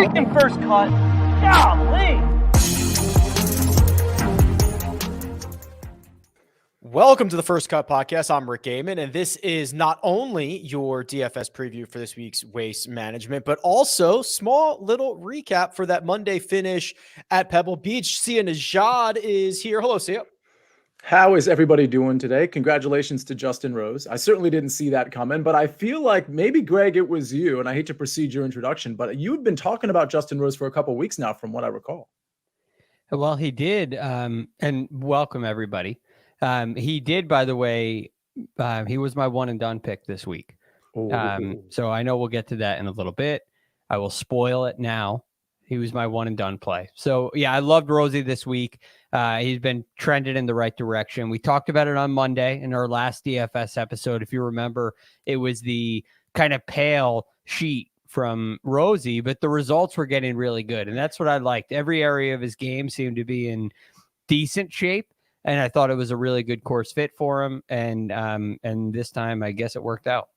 freaking first cut. Golly. Welcome to the First Cut Podcast. I'm Rick Gehman, and this is not only your DFS preview for this week's Waste Management, but also small little recap for that Monday finish at Pebble Beach. Sia Nejad is here. Hello, Sia. How is everybody doing today? Congratulations to Justin Rose. I certainly didn't see that coming, but I feel like maybe, Greg, it was you, and I hate to precede your introduction, but you've been talking about Justin Rose for a couple of weeks now, from what I recall. Well, he did, and welcome, everybody. He did, by the way, he was my one and done pick this week. So I know we'll get to that in a little bit. I will spoil it now. He was my one and done play. So yeah, I loved Rosie this week. He's been trending in the right direction. We talked about it on Monday in our last DFS episode. If you remember, it was the kind of pale sheet from Rosie, but the results were getting really good. And that's what I liked. Every area of his game seemed to be in decent shape. And I thought it was a really good course fit for him. And this time, I guess it worked out.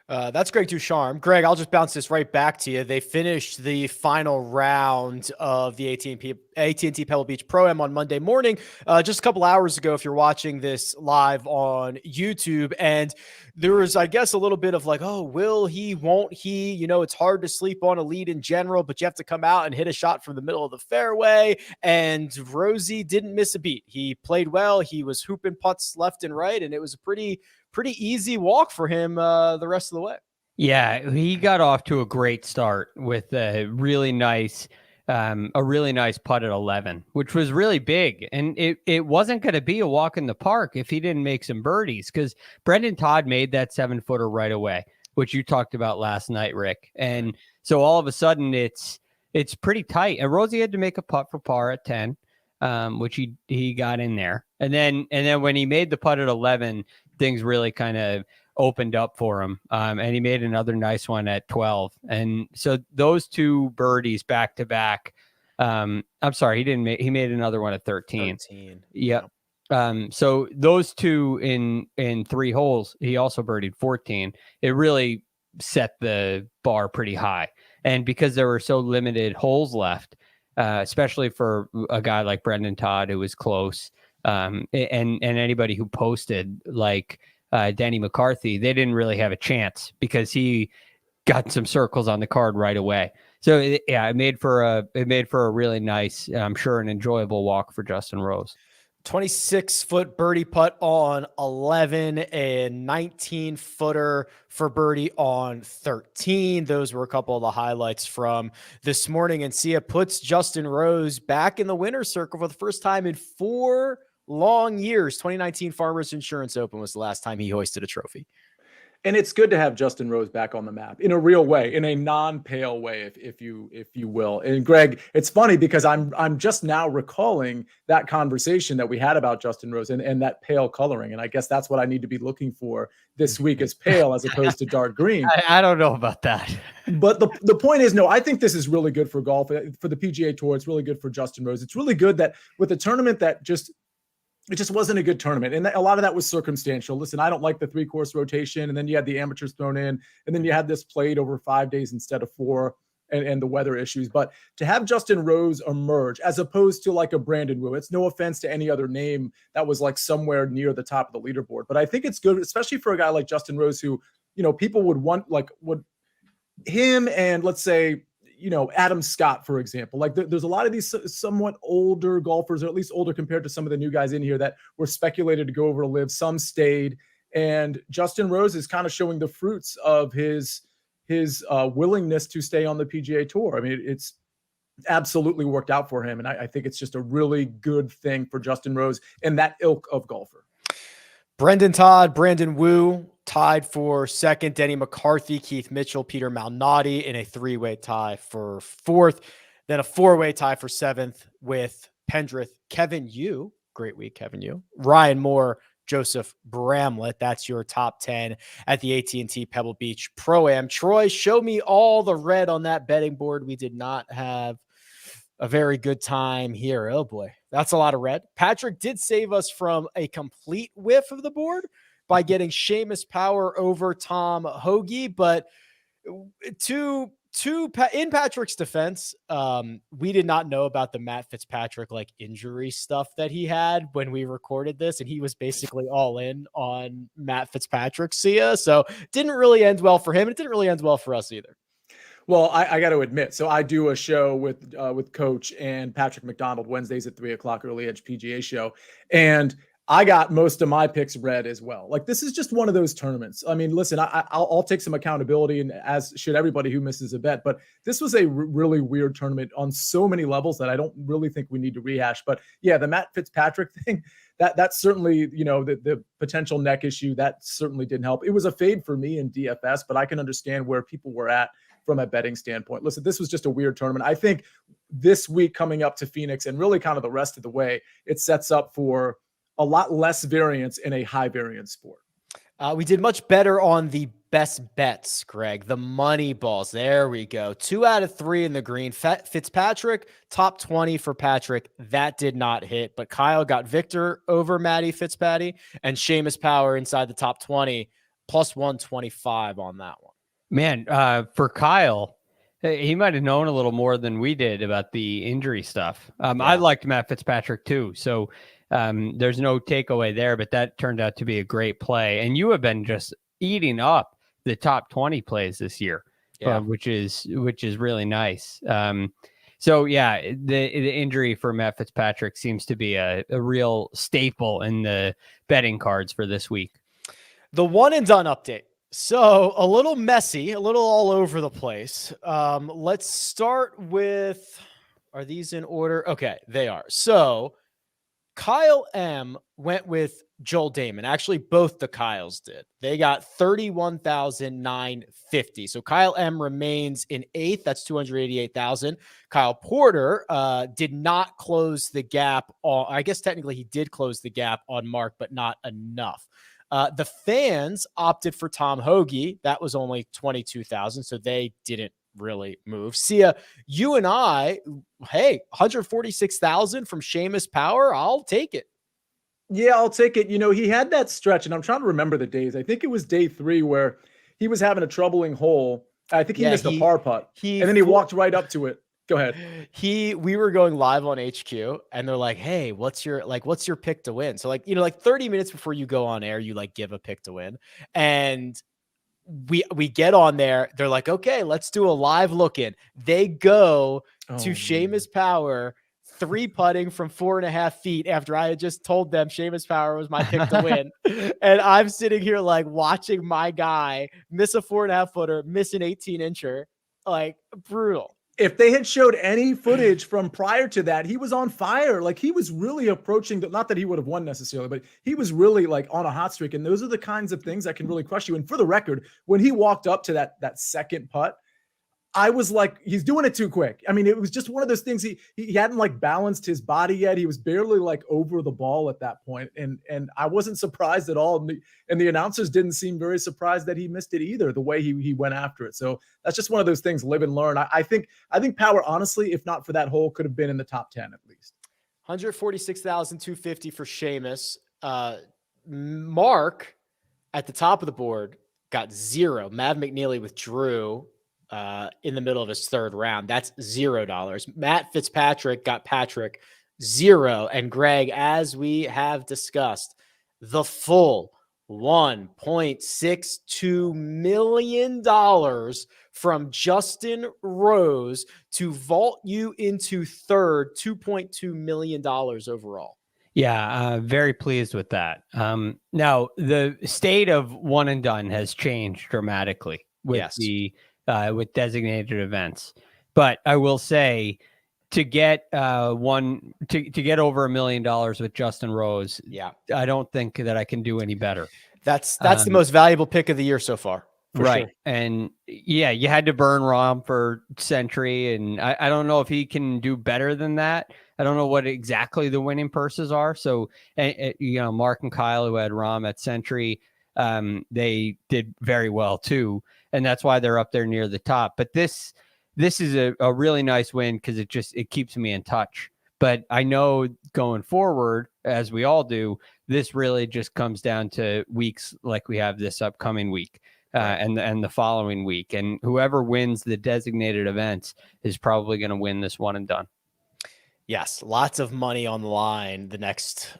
That's Greg DuCharme. Greg, I'll just bounce this right back to you. They finished the final round of the AT&T Pebble Beach Pro-Am on Monday morning, just a couple hours ago, if you're watching this live on YouTube. And there was, I guess, a little bit of like, oh, will he, won't he? You know, it's hard to sleep on a lead in general, but you have to come out and hit a shot from the middle of the fairway. And Rosie didn't miss a beat. He played well. He was hooping putts left and right, and it was a pretty easy walk for him the rest of the way. Yeah, he got off to a great start with a really nice putt at 11, which was really big. And it wasn't going to be a walk in the park if he didn't make some birdies, because Brendan Todd made that 7-footer right away, which you talked about last night, Rick. And so all of a sudden it's pretty tight. And Rosie had to make a putt for par at 10, which he got in there. And then when he made the putt at 11, things really kind of opened up for him. And he made another nice one at 12. And so those two birdies back to back, I'm sorry, he made another one at 13. Yeah. So those two in 3 holes, he also birdied 14. It really set the bar pretty high. And because there were so limited holes left, especially for a guy like Brendan Todd, who was close, and anybody who posted like Denny McCarthy, they didn't really have a chance because he got some circles on the card right away. So it made for a really nice, I'm sure, an enjoyable walk for Justin Rose. 26-foot birdie putt on 11 and 19-footer for birdie on 13. Those were a couple of the highlights from this morning. And Sia puts Justin Rose back in the winner's circle for the first time in 4 long years. 2019 Farmers Insurance Open was the last time he hoisted a trophy. And it's good to have Justin Rose back on the map in a real way, in a non-pale way, if you will. And Greg, it's funny because I'm just now recalling that conversation that we had about Justin Rose and that pale coloring. And I guess that's what I need to be looking for this week, is pale as opposed to dark green. I don't know about that. But the point is, no, I think this is really good for golf, for the PGA Tour. It's really good for Justin Rose. It's really good that with a tournament that it just wasn't a good tournament. And a lot of that was circumstantial. Listen, I don't like the 3-course rotation. And then you had the amateurs thrown in. And then you had this played over 5 days instead of 4 and the weather issues. But to have Justin Rose emerge as opposed to like a Brandon Wu, it's no offense to any other name that was like somewhere near the top of the leaderboard. But I think it's good, especially for a guy like Justin Rose, who, you know, people would him and let's say, you know, Adam Scott, for example. Like there's a lot of these somewhat older golfers, or at least older compared to some of the new guys in here, that were speculated to go over to live. Some stayed, and Justin Rose is kind of showing the fruits of his willingness to stay on the PGA Tour. I mean, it's absolutely worked out for him, and I think it's just a really good thing for Justin Rose and that ilk of golfer. Brendan Todd, Brandon Wu tied for second. Denny McCarthy, Keith Mitchell, Peter Malnati in a 3-way tie for 4th. Then a 4-way tie for 7th with Pendrith, Kevin Yu. Great week, Kevin Yu. Ryan Moore, Joseph Bramlett. That's your top 10 at the AT&T Pebble Beach Pro-Am. Troy, show me all the red on that betting board. We did not have a very good time here. Oh boy, that's a lot of red. Patrick did save us from a complete whiff of the board by getting Seamus Power over Tom Hoagie, but two In Patrick's defense, we did not know about the Matt Fitzpatrick like injury stuff that he had when we recorded this, and he was basically all in on Matt Fitzpatrick. So didn't really end well for him. It didn't really end well for us either. Well, I got to admit, so I do a show with Coach and Patrick McDonald Wednesdays at 3:00 Early Edge PGA show, and I got most of my picks read as well. Like, this is just one of those tournaments. I mean, listen, I'll take some accountability, and as should everybody who misses a bet. But this was a really weird tournament on so many levels that I don't really think we need to rehash. But yeah, the Matt Fitzpatrick thing, that's certainly, the potential neck issue, that certainly didn't help. It was a fade for me in DFS, but I can understand where people were at from a betting standpoint. Listen, this was just a weird tournament. I think this week coming up to Phoenix and really kind of the rest of the way, it sets up for a lot less variance in a high variance sport. We did much better on the best bets, Greg. The money balls. There we go. 2 out of 3 in the green. Fitzpatrick, top 20 for Patrick. That did not hit, but Kyle got Victor over Matty Fitzpatty, and Seamus Power inside the top 20, plus 125 on that one. Man, for Kyle, he might have known a little more than we did about the injury stuff. I liked Matt Fitzpatrick too, so there's no takeaway there, but that turned out to be a great play. And you have been just eating up the top 20 plays this year, which is really nice. So yeah, the injury for Matt Fitzpatrick seems to be a real staple in the betting cards for this week. The one and done update. So a little messy, a little all over the place. Let's start with, are these in order? Okay, they are. So Kyle M went with Joel Damon. Actually, both the Kyles did. They got 31,950. So Kyle M remains in 8th. That's 288,000. Kyle Porter did not close the gap. I guess technically he did close the gap on Mark, but not enough. The fans opted for Tom Hoagie. That was only 22,000. So they didn't really move. Sia, you and I, hey, 146,000 from Seamus Power. I'll take it. Yeah, I'll take it. He had that stretch, and I'm trying to remember the days. I think it was day 3 where he was having a troubling hole. I think he missed a par putt, and then he walked right up to it. Go ahead. We were going live on HQ, and they're like, "Hey, what's your pick to win?" So 30 minutes before you go on air, you give a pick to win, and we get on there. They're like, okay, let's do a live look in. They go to Seamus Power 3 putting from 4.5 feet after I had just told them Seamus Power was my pick to win. And I'm sitting here watching my guy miss a 4.5 footer, miss an 18 incher, brutal. If they had showed any footage from prior to that, he was on fire. He was really approaching not that he would have won necessarily, but he was really on a hot streak. And those are the kinds of things that can really crush you. And for the record, when he walked up to that second putt, I was like, he's doing it too quick. I mean, it was just one of those things. He hadn't balanced his body yet. He was barely over the ball at that point. And I wasn't surprised at all. And the announcers didn't seem very surprised that he missed it either, the way he went after it. So that's just one of those things, live and learn. I think Power, honestly, if not for that hole, could have been in the top 10 at least. 146,250 for Seamus. Mark at the top of the board got 0. Mav McNeely withdrew in the middle of his 3rd round. That's $0. Matt Fitzpatrick got Patrick 0. And Greg, as we have discussed, the full $1.62 million from Justin Rose to vault you into 3rd, $2.2 million overall. Yeah, very pleased with that. Now, the state of one and done has changed dramatically with with designated events. But I will say, to get get over $1 million with Justin Rose, I don't think that I can do any better. That's the most valuable pick of the year so far. Right. Sure. And yeah, you had to burn Rahm for Sentry, and I don't know if he can do better than that. I don't know what exactly the winning purses are. So, Mark and Kyle, who had Rahm at Sentry, they did very well too. And that's why they're up there near the top. But this is a really nice win because it keeps me in touch. But I know going forward, as we all do, this really just comes down to weeks like we have this upcoming week. and the following week. And whoever wins the designated events is probably going to win this one and done. Yes, lots of money on the line the next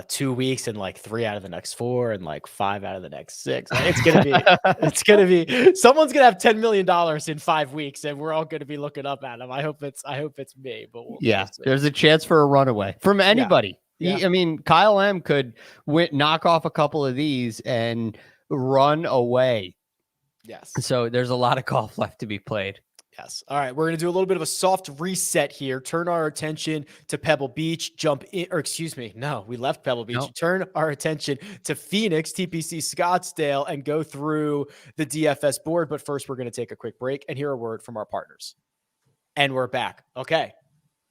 2 weeks, and like 3 out of the next 4, and like 5 out of the next 6. It's gonna be someone's gonna have $10 million in 5 weeks, and we're all gonna be looking up at them. I hope it's me, but we'll see. There's a chance for a runaway from anybody. Yeah. I mean, Kyle M could knock off a couple of these and run away. Yes. So there's a lot of golf left to be played. Yes. All right. We're going to do a little bit of a soft reset here. Turn our attention to Pebble Beach. We left Pebble Beach. Nope. Turn our attention to Phoenix, TPC Scottsdale, and go through the DFS board. But first, we're going to take a quick break and hear a word from our partners. And we're back. Okay.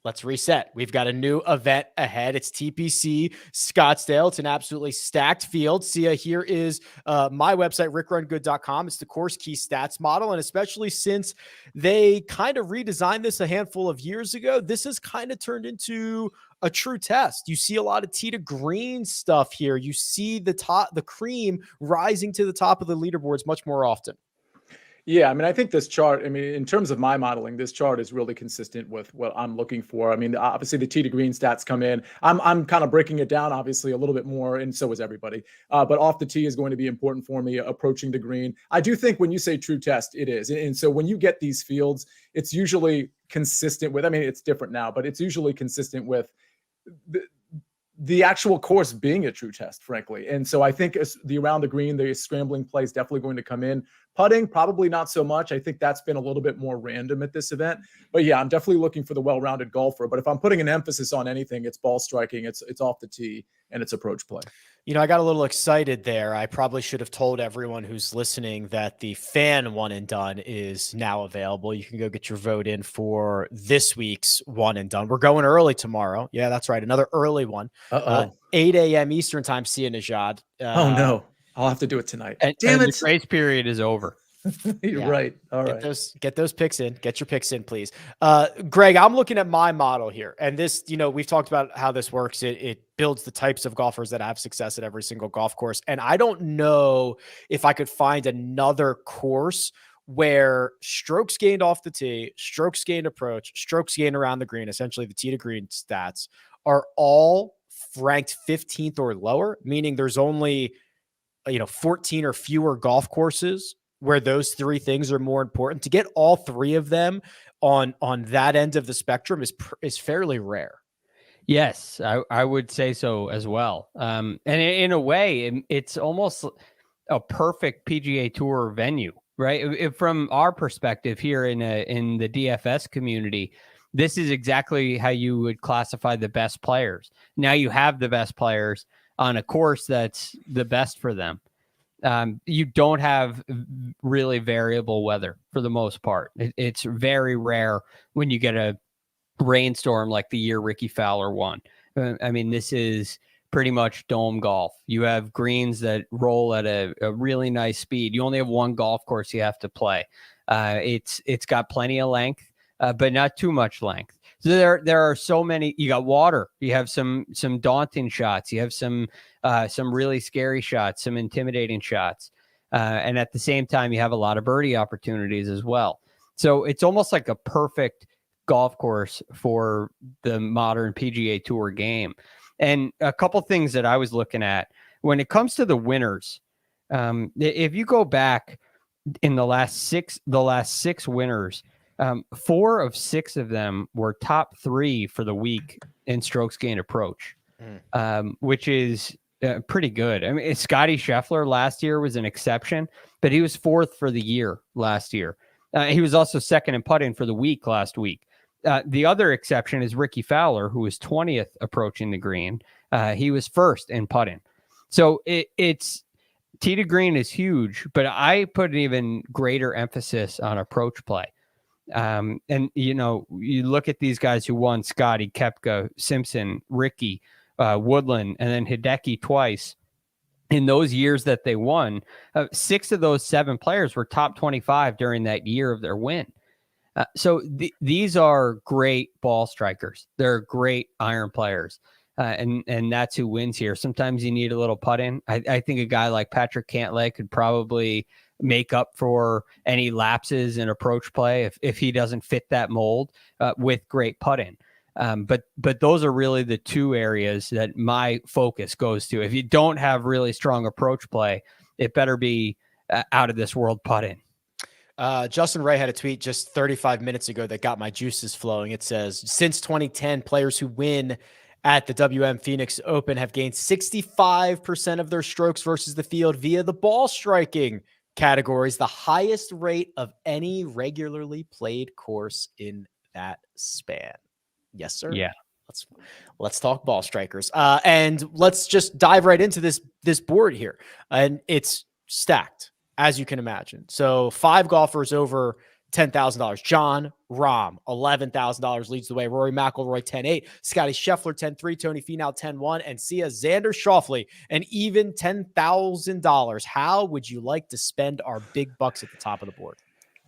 Let's reset. We've got a new event ahead. It's TPC Scottsdale. It's an absolutely stacked field. Sia, here is my website, rickrungood.com. It's the course key stats model. And especially since they kind of redesigned this a handful of years ago, this has kind of turned into a true test. You see a lot of tee to green stuff here. You see the cream rising to the top of the leaderboards much more often. Yeah, I mean, I think this chart, in terms of my modeling, this chart is really consistent with what I'm looking for. I mean, obviously the tee to green stats come in. I'm kind of breaking it down, obviously, a little bit more, and so is everybody. But off the tee is going to be important for me, approaching the green. I do think when you say true test, it is. And so when you get these fields, it's usually consistent with, it's different now, but it's usually consistent with the actual course being a true test, frankly. And so I think the around the green, the scrambling play is definitely going to come in. Putting, probably not so much. I think that's been a little bit more random at this event. But yeah, I'm definitely looking for the well-rounded golfer. But if I'm putting an emphasis on anything, it's ball striking, it's off the tee, and it's approach play. I got a little excited there. I probably should have told everyone who's listening that the fan one and done is now available. You can go get your vote in for this week's one and done. We're going early tomorrow. Yeah, that's right. Another early one. 8 a.m. Eastern time, Sia Nejad. Oh, no. I'll have to do it tonight. Damn it. The grace period is over. You're right. All right. Get those picks in. Get your picks in, please. Greg, I'm looking at my model here. And this, we've talked about how this works. It builds the types of golfers that have success at every single golf course. And I don't know if I could find another course where strokes gained off the tee, strokes gained approach, strokes gained around the green, essentially the tee to green stats, are all ranked 15th or lower, meaning there's only 14 or fewer golf courses where those three things are more important. To get all three of them on that end of the spectrum is fairly rare. Yes, I would say so as well. And in a way, it's almost a perfect PGA Tour venue, right? From our perspective here in the DFS community, this is exactly how you would classify the best players. Now you have the best players on a course that's the best for them. You don't have really variable weather for the most part. It's very rare when you get a rainstorm like the year Ricky Fowler won. This is pretty much dome golf. You have greens that roll at a really nice speed. You only have one golf course you have to play. It's got plenty of length, but not too much length. So there are so many. You got water. You have some daunting shots. You have some really scary shots, some intimidating shots, and at the same time, you have a lot of birdie opportunities as well. So it's almost like a perfect golf course for the modern PGA Tour game. And a couple things that I was looking at when it comes to the winners, if you go back in the last six winners. 4 of 6 of them were top 3 for the week in strokes gained approach, which is pretty good. Scotty Scheffler last year was an exception, but he was 4th for the year last year. He was also 2nd in putting for the week last week. The other exception is Ricky Fowler, who was 20th approaching the green. He was 1st in putting. So it's tee to green is huge, but I put an even greater emphasis on approach play. And you look at these guys who won: Scotty, Koepka, Simpson, Ricky, Woodland, and then Hideki twice. In those years that they won, 6 of those 7 players were top 25 during that year of their win. So these are great ball strikers. They're great iron players. And that's who wins here. Sometimes you need a little putting. I think a guy like Patrick Cantlay could probably make up for any lapses in approach play if he doesn't fit that mold with great putting. But those are really the two areas that my focus goes to. If you don't have really strong approach play, it better be out of this world putting. Justin Ray had a tweet just 35 minutes ago that got my juices flowing. It says, since 2010, players who win at the WM Phoenix Open have gained 65% of their strokes versus the field via the ball striking categories, the highest rate of any regularly played course in that span. Yes, sir. Yeah. Let's talk ball strikers. And let's just dive right into this board here. And it's stacked, as you can imagine. So 5 golfers over $10,000. John Rahm, $11,000 leads the way. Rory McIlroy, 10-8. Scotty Scheffler, 10-3. Tony Finau, 10-1. And Sia Xander Schauffele, an even $10,000. How would you like to spend our big bucks at the top of the board?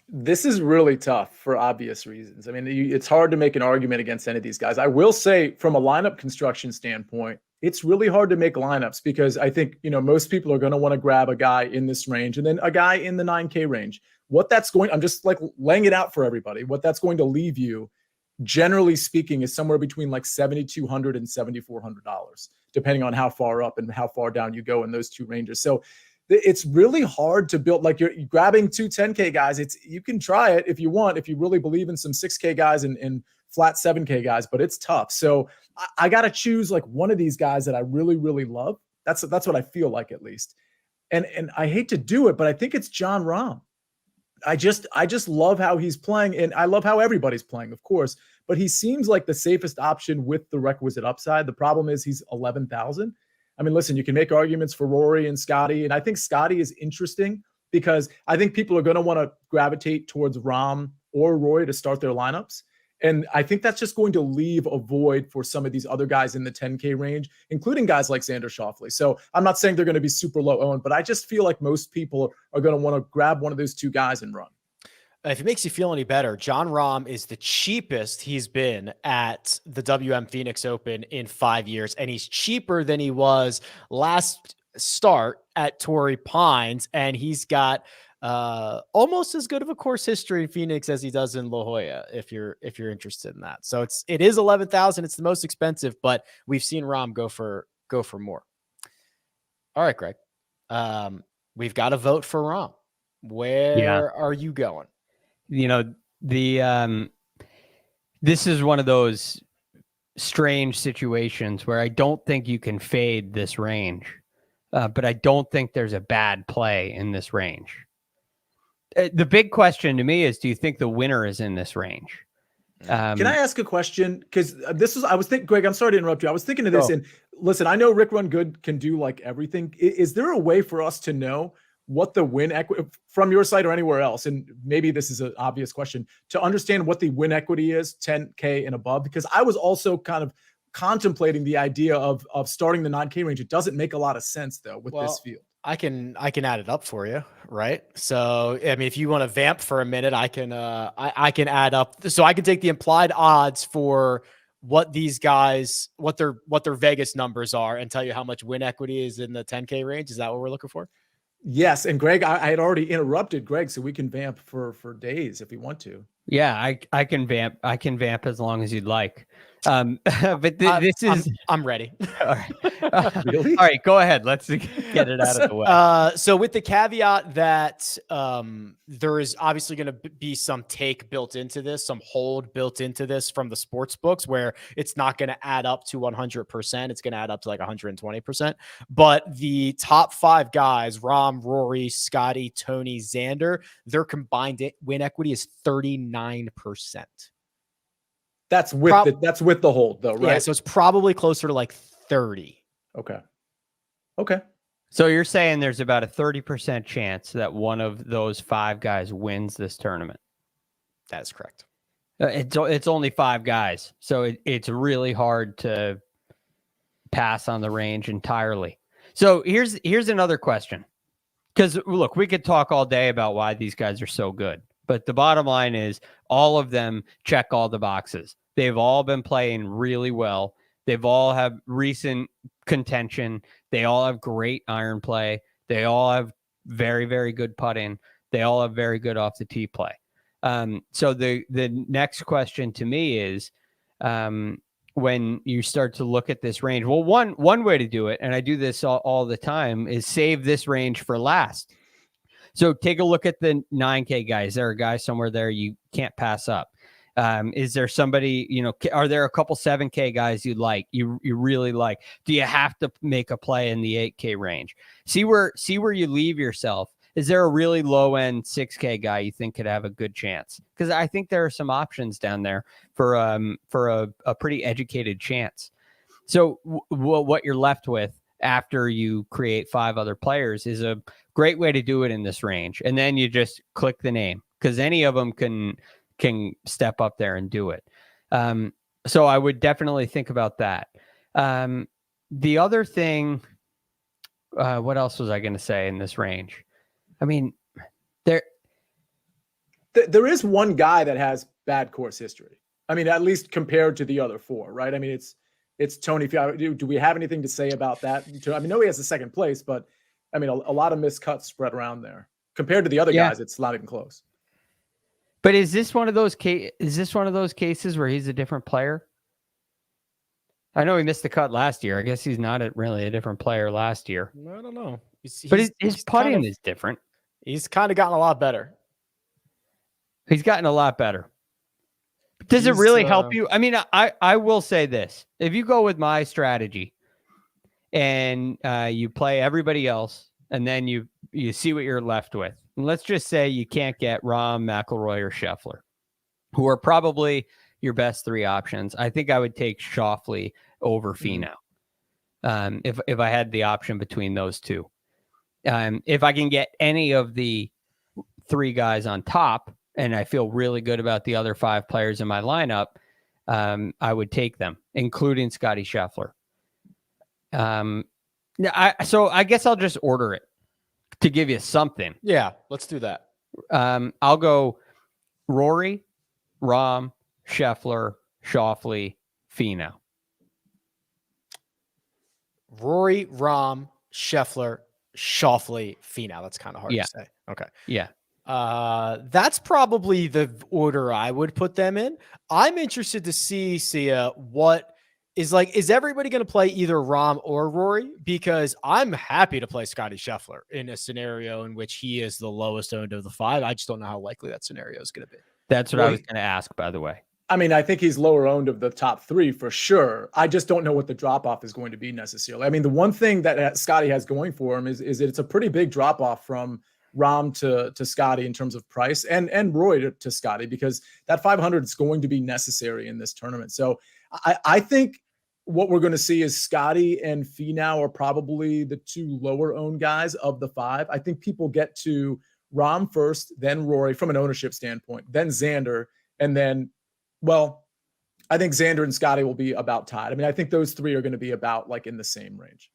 This is really tough for obvious reasons. I mean, it's hard to make an argument against any of these guys. I will say from a lineup construction standpoint, it's really hard to make lineups because I think, most people are going to want to grab a guy in this range and then a guy in the 9K range. I'm just like laying it out for everybody. What that's going to leave you, generally speaking, is somewhere between like $7,200 and $7,400, depending on how far up and how far down you go in those two ranges. So it's really hard to build, like you're grabbing 2 10K guys. You can try it if you want, if you really believe in some 6K guys and flat 7K guys, but it's tough. So I got to choose like one of these guys that I really, really love. That's what I feel like, at least. And I hate to do it, but I think it's John Rahm. I just love how he's playing, and I love how everybody's playing, of course, but he seems like the safest option with the requisite upside. The problem is he's 11,000. I mean, listen, you can make arguments for Rory and Scotty, and I think Scotty is interesting because I think people are going to want to gravitate towards Rahm or Rory to start their lineups. And I think that's just going to leave a void for some of these other guys in the 10K range, including guys like Xander Schauffele. So I'm not saying they're going to be super low owned, but I just feel like most people are going to want to grab one of those two guys and run. If it makes you feel any better, John Rahm is the cheapest he's been at the WM Phoenix Open in 5 years, and he's cheaper than he was last start at Torrey Pines, and he's got almost as good of a course history in Phoenix as he does in La Jolla, if you're interested in that. So it is 11,000. It's the most expensive, but we've seen Rahm go for more. All right, Greg. We've got to vote for Rahm. Where are you going? This is one of those strange situations where I don't think you can fade this range, but I don't think there's a bad play in this range. The big question to me is, do you think the winner is in this range? Can I ask a question? Because I was thinking, Greg, I'm sorry to interrupt you. I was thinking of this, and listen, I know Rick Run Good can do like everything. Is there a way for us to know what the win equity from your site or anywhere else? And maybe this is an obvious question, to understand what the win equity is, 10K and above, because I was also kind of contemplating the idea of starting the 9K range. It doesn't make a lot of sense though with this field. I can add it up for you, right? So, I mean, if you want to vamp for a minute, I can add up. So I can take the implied odds for what these guys, what their Vegas numbers are, and tell you how much win equity is in the 10K range. Is that what we're looking for? Yes. And Greg, I had already interrupted Greg, so we can vamp for days if we want to. Yeah, I can vamp. I can vamp as long as you'd like. But this is. I'm ready. All right. Really? All right, go ahead. Let's get it out of the way. So with the caveat that there is obviously going to be some take built into this, some hold built into this from the sports books, where it's not going to add up to 100%. It's going to add up to like 120%. But the top 5 guys, Rahm, Rory, Scotty, Tony, Xander, their combined win equity is 39%. That's with the hold though, right? Yeah, so it's probably closer to like 30. Okay. So you're saying there's about a 30% chance that one of those 5 guys wins this tournament? That is correct. It's only 5 guys, so it's really hard to pass on the range entirely. So here's another question, because look, we could talk all day about why these guys are so good, but the bottom line is all of them check all the boxes. They've all been playing really well. They've all have recent contention. They all have great iron play. They all have very, very good putting. They all have very good off the tee play. So the next question to me is, when you start to look at this range, well, one way to do it, and I do this all the time, is save this range for last. So take a look at the 9K guys. Is there a guy somewhere there you can't pass up? Is there somebody, are there a couple 7K guys you really like? Do you have to make a play in the 8K range? See where you leave yourself. Is there a really low end 6K guy you think could have a good chance? Because I think there are some options down there for a pretty educated chance. So what you're left with after you create 5 other players is a great way to do it in this range. And then you just click the name, because any of them can step up there and do it. So I would definitely think about that. The other thing, what else was I going to say in this range? I mean, there is one guy that has bad course history. I mean, at least compared to the other 4, right? I mean, it's Tony. Do we have anything to say about that? I mean, no, he has the second place, but I mean, a lot of miscuts spread around there compared to the other guys. It's not even close. But is this one of those cases where he's a different player? I know he missed the cut last year. I guess he's not really a different player last year. I don't know. But his putting is different. He's kind of gotten a lot better. He's gotten a lot better. Does it really help you? I mean, I will say this. If you go with my strategy and you play everybody else, and then you see what you're left with. And let's just say you can't get Rahm, McIlroy, or Scheffler, who are probably your best 3 options. I think I would take Schauffele over Finau if I had the option between those 2. If I can get any of the 3 guys on top, and I feel really good about the other 5 players in my lineup, I would take them, including Scottie Scheffler. So I guess I'll just order it to give you something. Yeah, let's do that. I'll go Rory, Rahm, Scheffler, Schauffele, Finau. Rory, Rahm, Scheffler, Schauffele, Finau. That's kind of hard to say. Okay. Yeah. That's probably the order I would put them in. I'm interested to see, Sia, is everybody going to play either Rahm or Rory? Because I'm happy to play Scottie Scheffler in a scenario in which he is the lowest owned of the 5. I just don't know how likely that scenario is going to be. That's what I was going to ask, by the way. I mean, I think he's lower owned of the top 3 for sure. I just don't know what the drop off is going to be necessarily. I mean, the one thing that Scottie has going for him is that it's a pretty big drop off from Rahm to Scottie in terms of price, and Roy to Scottie, because that 500 is going to be necessary in this tournament. So I think what we're going to see is Scottie and Finau are probably the 2 lower owned guys of the 5. I think people get to Rahm first, then Rory from an ownership standpoint, then Xander, and then, well, I think Xander and Scottie will be about tied. I mean, I think those 3 are going to be about like in the same range.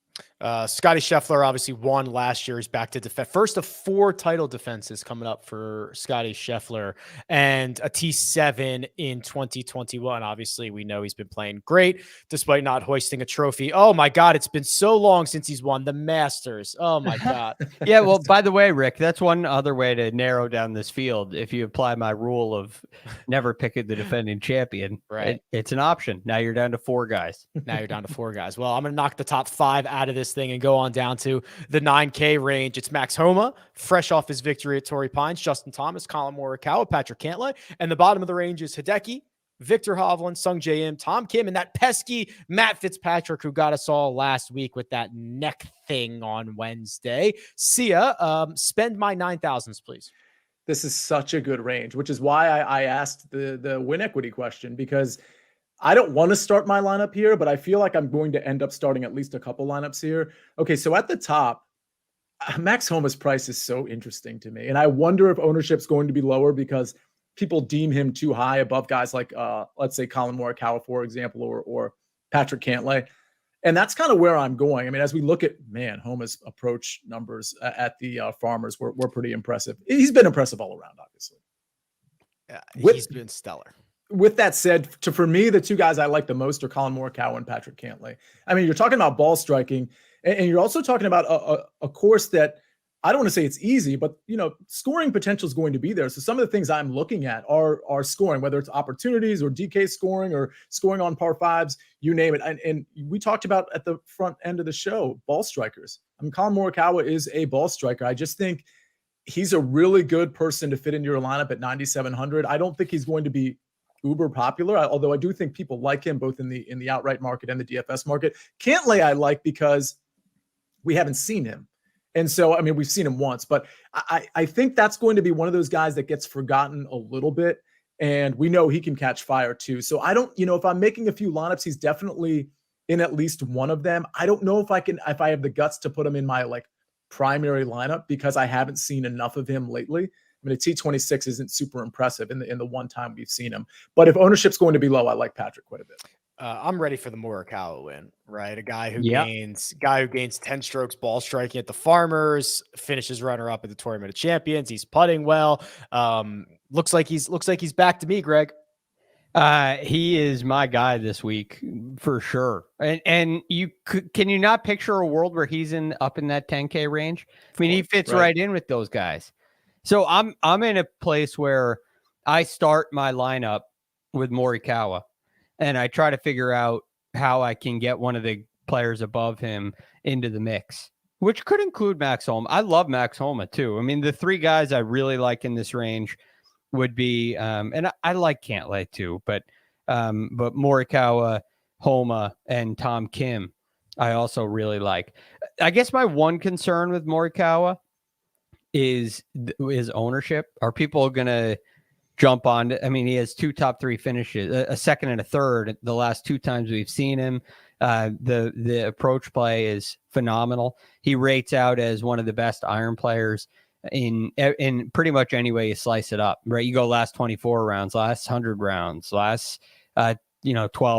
Scottie Scheffler obviously won last year. He's back to defense. First of 4 title defenses coming up for Scottie Scheffler, and a T7 in 2021. Obviously, we know he's been playing great despite not hoisting a trophy. Oh my God, it's been so long since he's won the Masters. Oh my God. Yeah, well, by the way, Rick, that's one other way to narrow down this field. If you apply my rule of never picking the defending champion, right? It's an option. Now you're down to 4 guys. Now you're down to 4 guys. Well, I'm going to knock the top 5 out of this thing and go on down to the 9K range. It's Max Homa, fresh off his victory at Torrey Pines, Justin Thomas, Colin Morikawa, Patrick Cantlay, and the bottom of the range is Hideki, Victor Hovland, Sung Jae Im, Tom Kim, and that pesky Matt Fitzpatrick who got us all last week with that neck thing on Wednesday. Sia, spend my 9,000s, please. This is such a good range, which is why I asked the win equity question, because I don't want to start my lineup here, but I feel like I'm going to end up starting at least a couple lineups here. Okay, so at the top, Max Homa's price is so interesting to me. And I wonder if ownership's going to be lower because people deem him too high above guys like, let's say, Colin Morikawa, for example, or Patrick Cantlay. And that's kind of where I'm going. I mean, as we look at, Homa's approach numbers at the Farmers were pretty impressive. He's been impressive all around, obviously. Yeah, he's been stellar. With that said, for me, the 2 guys I like the most are Colin Morikawa and Patrick Cantlay. I mean, you're talking about ball striking, and you're also talking about a course that I don't want to say it's easy, but scoring potential is going to be there. So some of the things I'm looking at are scoring, whether it's opportunities or DK scoring or scoring on par fives, you name it. And we talked about at the front end of the show, ball strikers. I mean, Colin Morikawa is a ball striker. I just think he's a really good person to fit into your lineup at 9,700. I don't think he's going to be uber popular, although I do think people like him both in the outright market and the DFS market. Cantlay I like because we haven't seen him. And so, I mean, we've seen him once, but I think that's going to be one of those guys that gets forgotten a little bit. And we know he can catch fire too. So I don't, if I'm making a few lineups, he's definitely in at least one of them. I don't know if I have the guts to put him in my primary lineup because I haven't seen enough of him lately. I mean, a T26 isn't super impressive in the one time we've seen him. But if ownership's going to be low, I like Patrick quite a bit. I'm ready for the Morikawa win, right? A guy who gains 10 strokes ball striking at the Farmers, finishes runner up at the Tournament of Champions. He's putting well. Looks like he's back to me, Greg. He is my guy this week for sure. And can you not picture a world where he's up in that 10K range? I mean, he fits right in with those guys. So I'm in a place where I start my lineup with Morikawa. And I try to figure out how I can get one of the players above him into the mix, which could include Max Homa. I love Max Homa too. I mean, the three guys I really like in this range would be, and I like Cantlay too, but Morikawa, Homa, and Tom Kim, I also really like. I guess my one concern with Morikawa is ownership. Are people going to jump on? I mean, he has 2 top 3 finishes, a second and a third the last 2 times we've seen him. The approach play is phenomenal. He rates out as one of the best iron players in pretty much any way you slice it up, right? You go last 24 rounds, last 100 rounds, last 12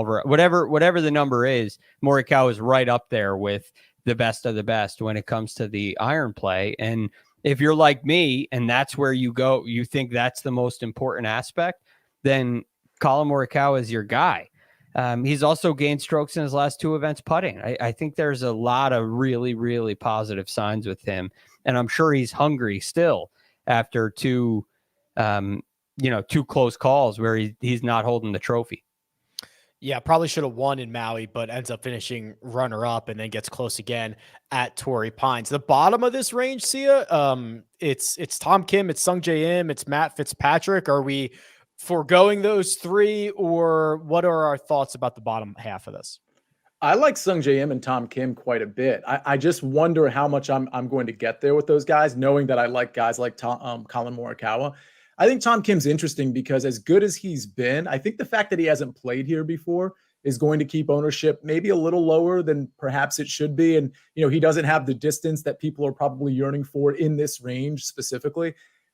or whatever the number is. Morikawa is right up there with the best of the best when it comes to the iron play. And if you're like me and that's where you go, you think that's the most important aspect, then Colin Morikawa is your guy. He's also gained strokes in his last 2 events putting. I think there's a lot of really, really positive signs with him. And I'm sure he's hungry still after 2 close calls where he's not holding the trophy. Yeah, probably should have won in Maui, but ends up finishing runner-up and then gets close again at Torrey Pines. The bottom of this range, Sia, it's Tom Kim, it's Sungjae Im, it's Matt Fitzpatrick. Are we foregoing those 3, or what are our thoughts about the bottom half of this? I like Sungjae Im and Tom Kim quite a bit. I just wonder how much I'm going to get there with those guys, knowing that I like guys like Colin Morikawa. I think Tom Kim's interesting because as good as he's been, I think the fact that he hasn't played here before is going to keep ownership maybe a little lower than perhaps it should be. And, he doesn't have the distance that people are probably yearning for in this range specifically.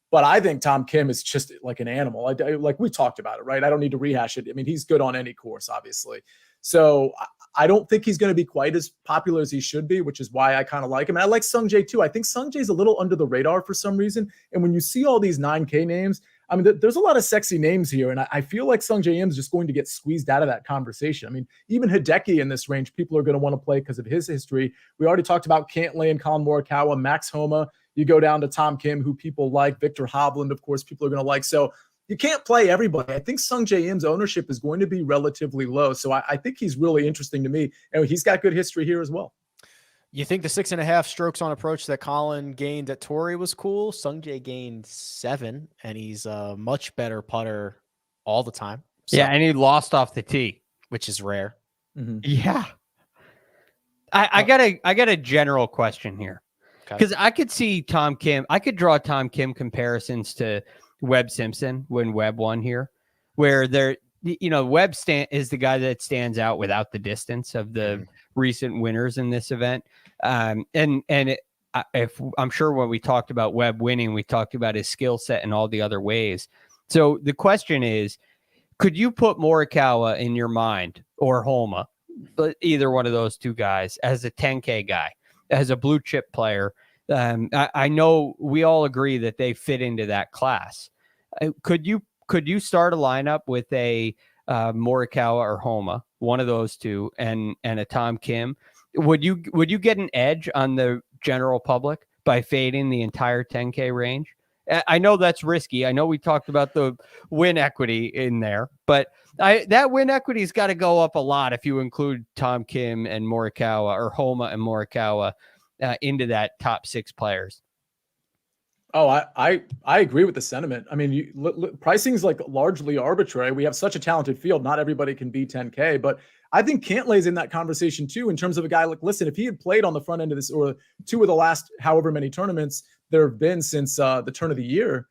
But I think Tom Kim is just like an animal. Like we talked about it, right? I don't need to rehash it. I mean, he's good on any course, obviously. So I don't think he's going to be quite as popular as he should be, which is why I kind of like him. And I like Sungjae too. I think Sungjae's a little under the radar for some reason. And when you see all these 9K names, I mean, there's a lot of sexy names here. And I feel like Sungjae Im is just going to get squeezed out of that conversation. I mean, even Hideki in this range, people are going to want to play because of his history. We already talked about Cantlay and Colin Morikawa, Max Homa. You go down to Tom Kim, who people like, Victor Hovland, of course, people are going to like. So you can't play everybody. I think Sungjae Im's ownership is going to be relatively low. So I think he's really interesting to me. And he's got good history here as well. You think the 6.5 strokes on approach that Colin gained at Torrey was cool? Sungjae gained 7, and he's a much better putter all the time. So, yeah, and he lost off the tee, which is rare. Mm-hmm. Yeah. I got a general question here. Because I could see Tom Kim. I could draw Tom Kim comparisons to Webb Simpson when Webb won here, where Webb is the guy that stands out without the distance of the recent winners in this event. If I'm sure when we talked about Webb winning, we talked about his skill set and all the other ways. So the question is, could you put Morikawa in your mind or Homa, but either one of those 2 guys as a 10K guy, as a blue chip player? I know we all agree that they fit into that class. Could you start a lineup with a Morikawa or Homa, one of those 2, and a Tom Kim? Would you get an edge on the general public by fading the entire 10K range. I know that's risky. I know we talked about the win equity in there, but that win equity's got to go up a lot if you include Tom Kim and Morikawa, or Homa and Morikawa, into that top 6 players. Oh, I agree with the sentiment. I mean, pricing's like largely arbitrary. We have such a talented field. Not everybody can be 10K, but I think Cantlay's in that conversation too, in terms of a guy like, listen, if he had played on the front end of this, or 2 of the last however many tournaments there have been since the turn of the year,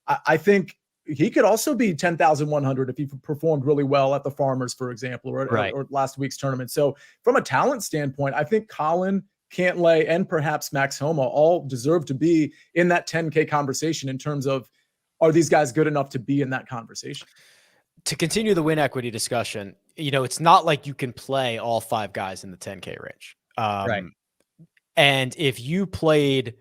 I think he could also be 10,100 if he performed really well at the Farmers, for example, or last week's tournament. So from a talent standpoint, I think Colin, Cantlay, and perhaps Max Homa all deserve to be in that 10K conversation in terms of, are these guys good enough to be in that conversation? To continue the win equity discussion, it's not like you can play all 5 guys in the 10K range. Right. And if you played,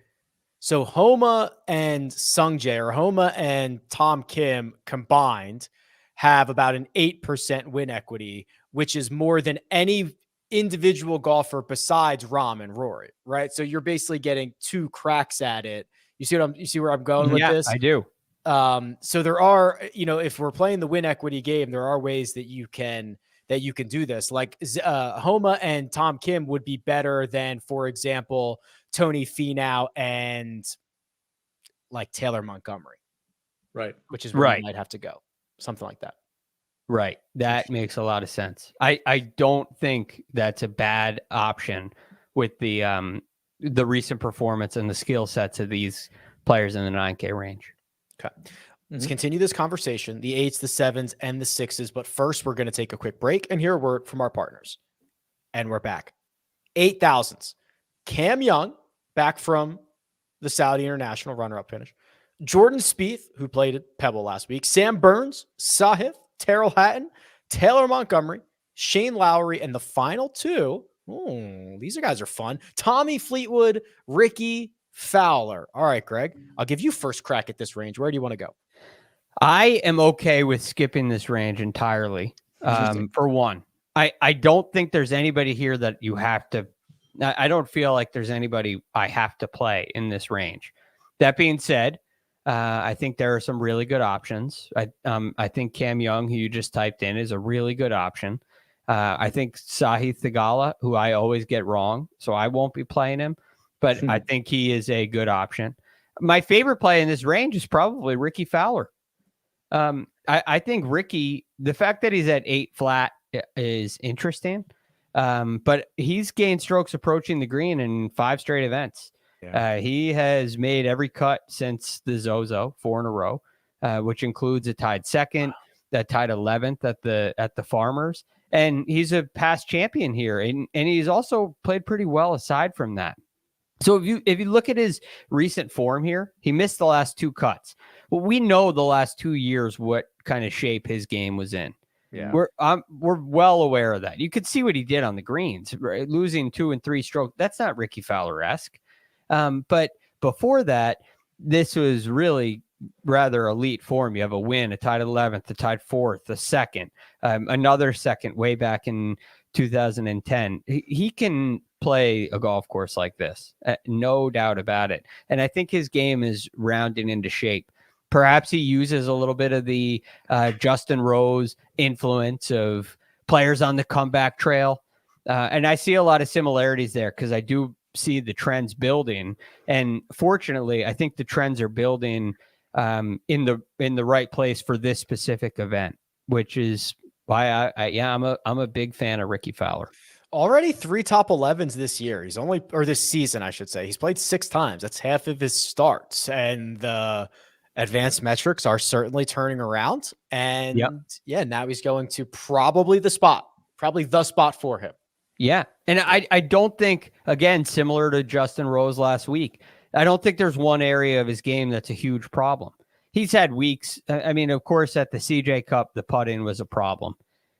so Homa and Sungjae, or Homa and Tom Kim combined, have about an 8% win equity, which is more than any individual golfer besides Rahm and Rory, right? So you're basically getting 2 cracks at it. You see where I'm going with this? I do. So there are, if we're playing the win equity game, there are ways that you can do this. Like Homa and Tom Kim would be better than, for example, Tony Finau and like Taylor Montgomery, right? Which is where you might have to go, something like that. Right. That makes a lot of sense. I don't think that's a bad option with the recent performance and the skill sets of these players in the 9K range. Okay. Let's continue this conversation, the 8s, the 7s, and the 6s. But first, we're going to take a quick break and hear a word from our partners. And we're back. 8,000s. Cam Young, back from the Saudi International runner-up finish. Jordan Spieth, who played at Pebble last week. Sam Burns, Sahith, Terrell Hatton, Taylor Montgomery, Shane Lowry, and the final 2. These guys are fun. Tommy Fleetwood, Ricky Fowler. All right, Greg, I'll give you first crack at this range. Where do you want to go? I am okay with skipping this range entirely. For one, I don't think there's anybody here that you have to. I don't feel like there's anybody I have to play in this range. That being said, I think there are some really good options. I think Cam Young, who you just typed in, is a really good option. I think Sahith Theegala, who I always get wrong, so I won't be playing him, but I think he is a good option. My favorite play in this range is probably Ricky Fowler. I think Ricky, the fact that he's at 8 flat is interesting, but he's gained strokes approaching the green in 5 straight events. Yeah. He has made every cut since the Zozo, 4 in a row, which includes a tied 2nd, that tied 11th at the Farmers, and he's a past champion here, and he's also played pretty well aside from that. So if you look at his recent form here, he missed the last 2 cuts. Well, we know the last 2 years what kind of shape his game was in. Yeah, we're well aware of that. You could see what he did on the greens, right? Losing 2 and 3 strokes. That's not Ricky Fowler-esque. But before that, this was really rather elite form. You have a win, a tied 11th, a tied 4th, a 2nd, another 2nd way back in 2010. He can play a golf course like this, no doubt about it. And I think his game is rounding into shape. Perhaps he uses a little bit of the Justin Rose influence of players on the comeback trail. And I see a lot of similarities there because I do see the trends building. And fortunately, I think the trends are building in the right place for this specific event, which is why I'm a big fan of Ricky Fowler. Already 3 top 11s this year. This season, I should say. He's played 6 times. That's half of his starts. And the advanced metrics are certainly turning around. And now he's going to probably the spot for him. Yeah. And I don't think, again, similar to Justin Rose last week, I don't think there's one area of his game that's a huge problem. He's had weeks. I mean, of course, at the CJ Cup, the putting was a problem.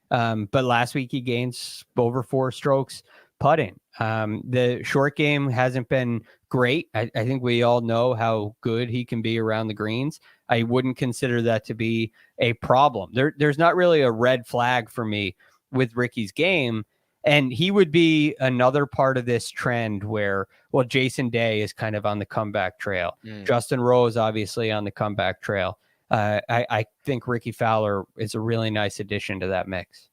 But last week he gained over 4 strokes putting. The short game hasn't been great. I think we all know how good he can be around the greens. I wouldn't consider that to be a problem. There's not really a red flag for me with Ricky's game. And he would be another part of this trend where, well, Jason Day is kind of on the comeback trail. Justin Rose, obviously, on the comeback trail. I think Ricky Fowler is a really nice addition to that mix.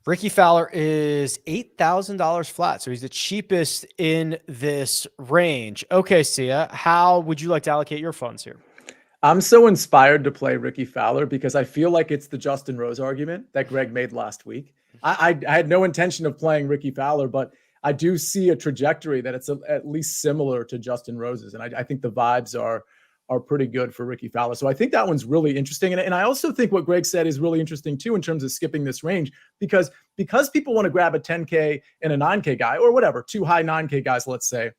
Ricky Fowler is $8,000 flat, so he's the cheapest in this range. Okay, Sia, how would you like to allocate your funds here? I'm so inspired to play Ricky Fowler because I feel like it's the Justin Rose argument that Greg made last week. I had no intention of playing Ricky Fowler, but I do see a trajectory that it's at least similar to Justin Rose's. And I think the vibes are pretty good for Ricky Fowler. So I think that one's really interesting. And I also think what Greg said is really interesting too, in terms of skipping this range, because people want to grab a 10K and a 9K guy or whatever, 2 high 9K guys, let's say.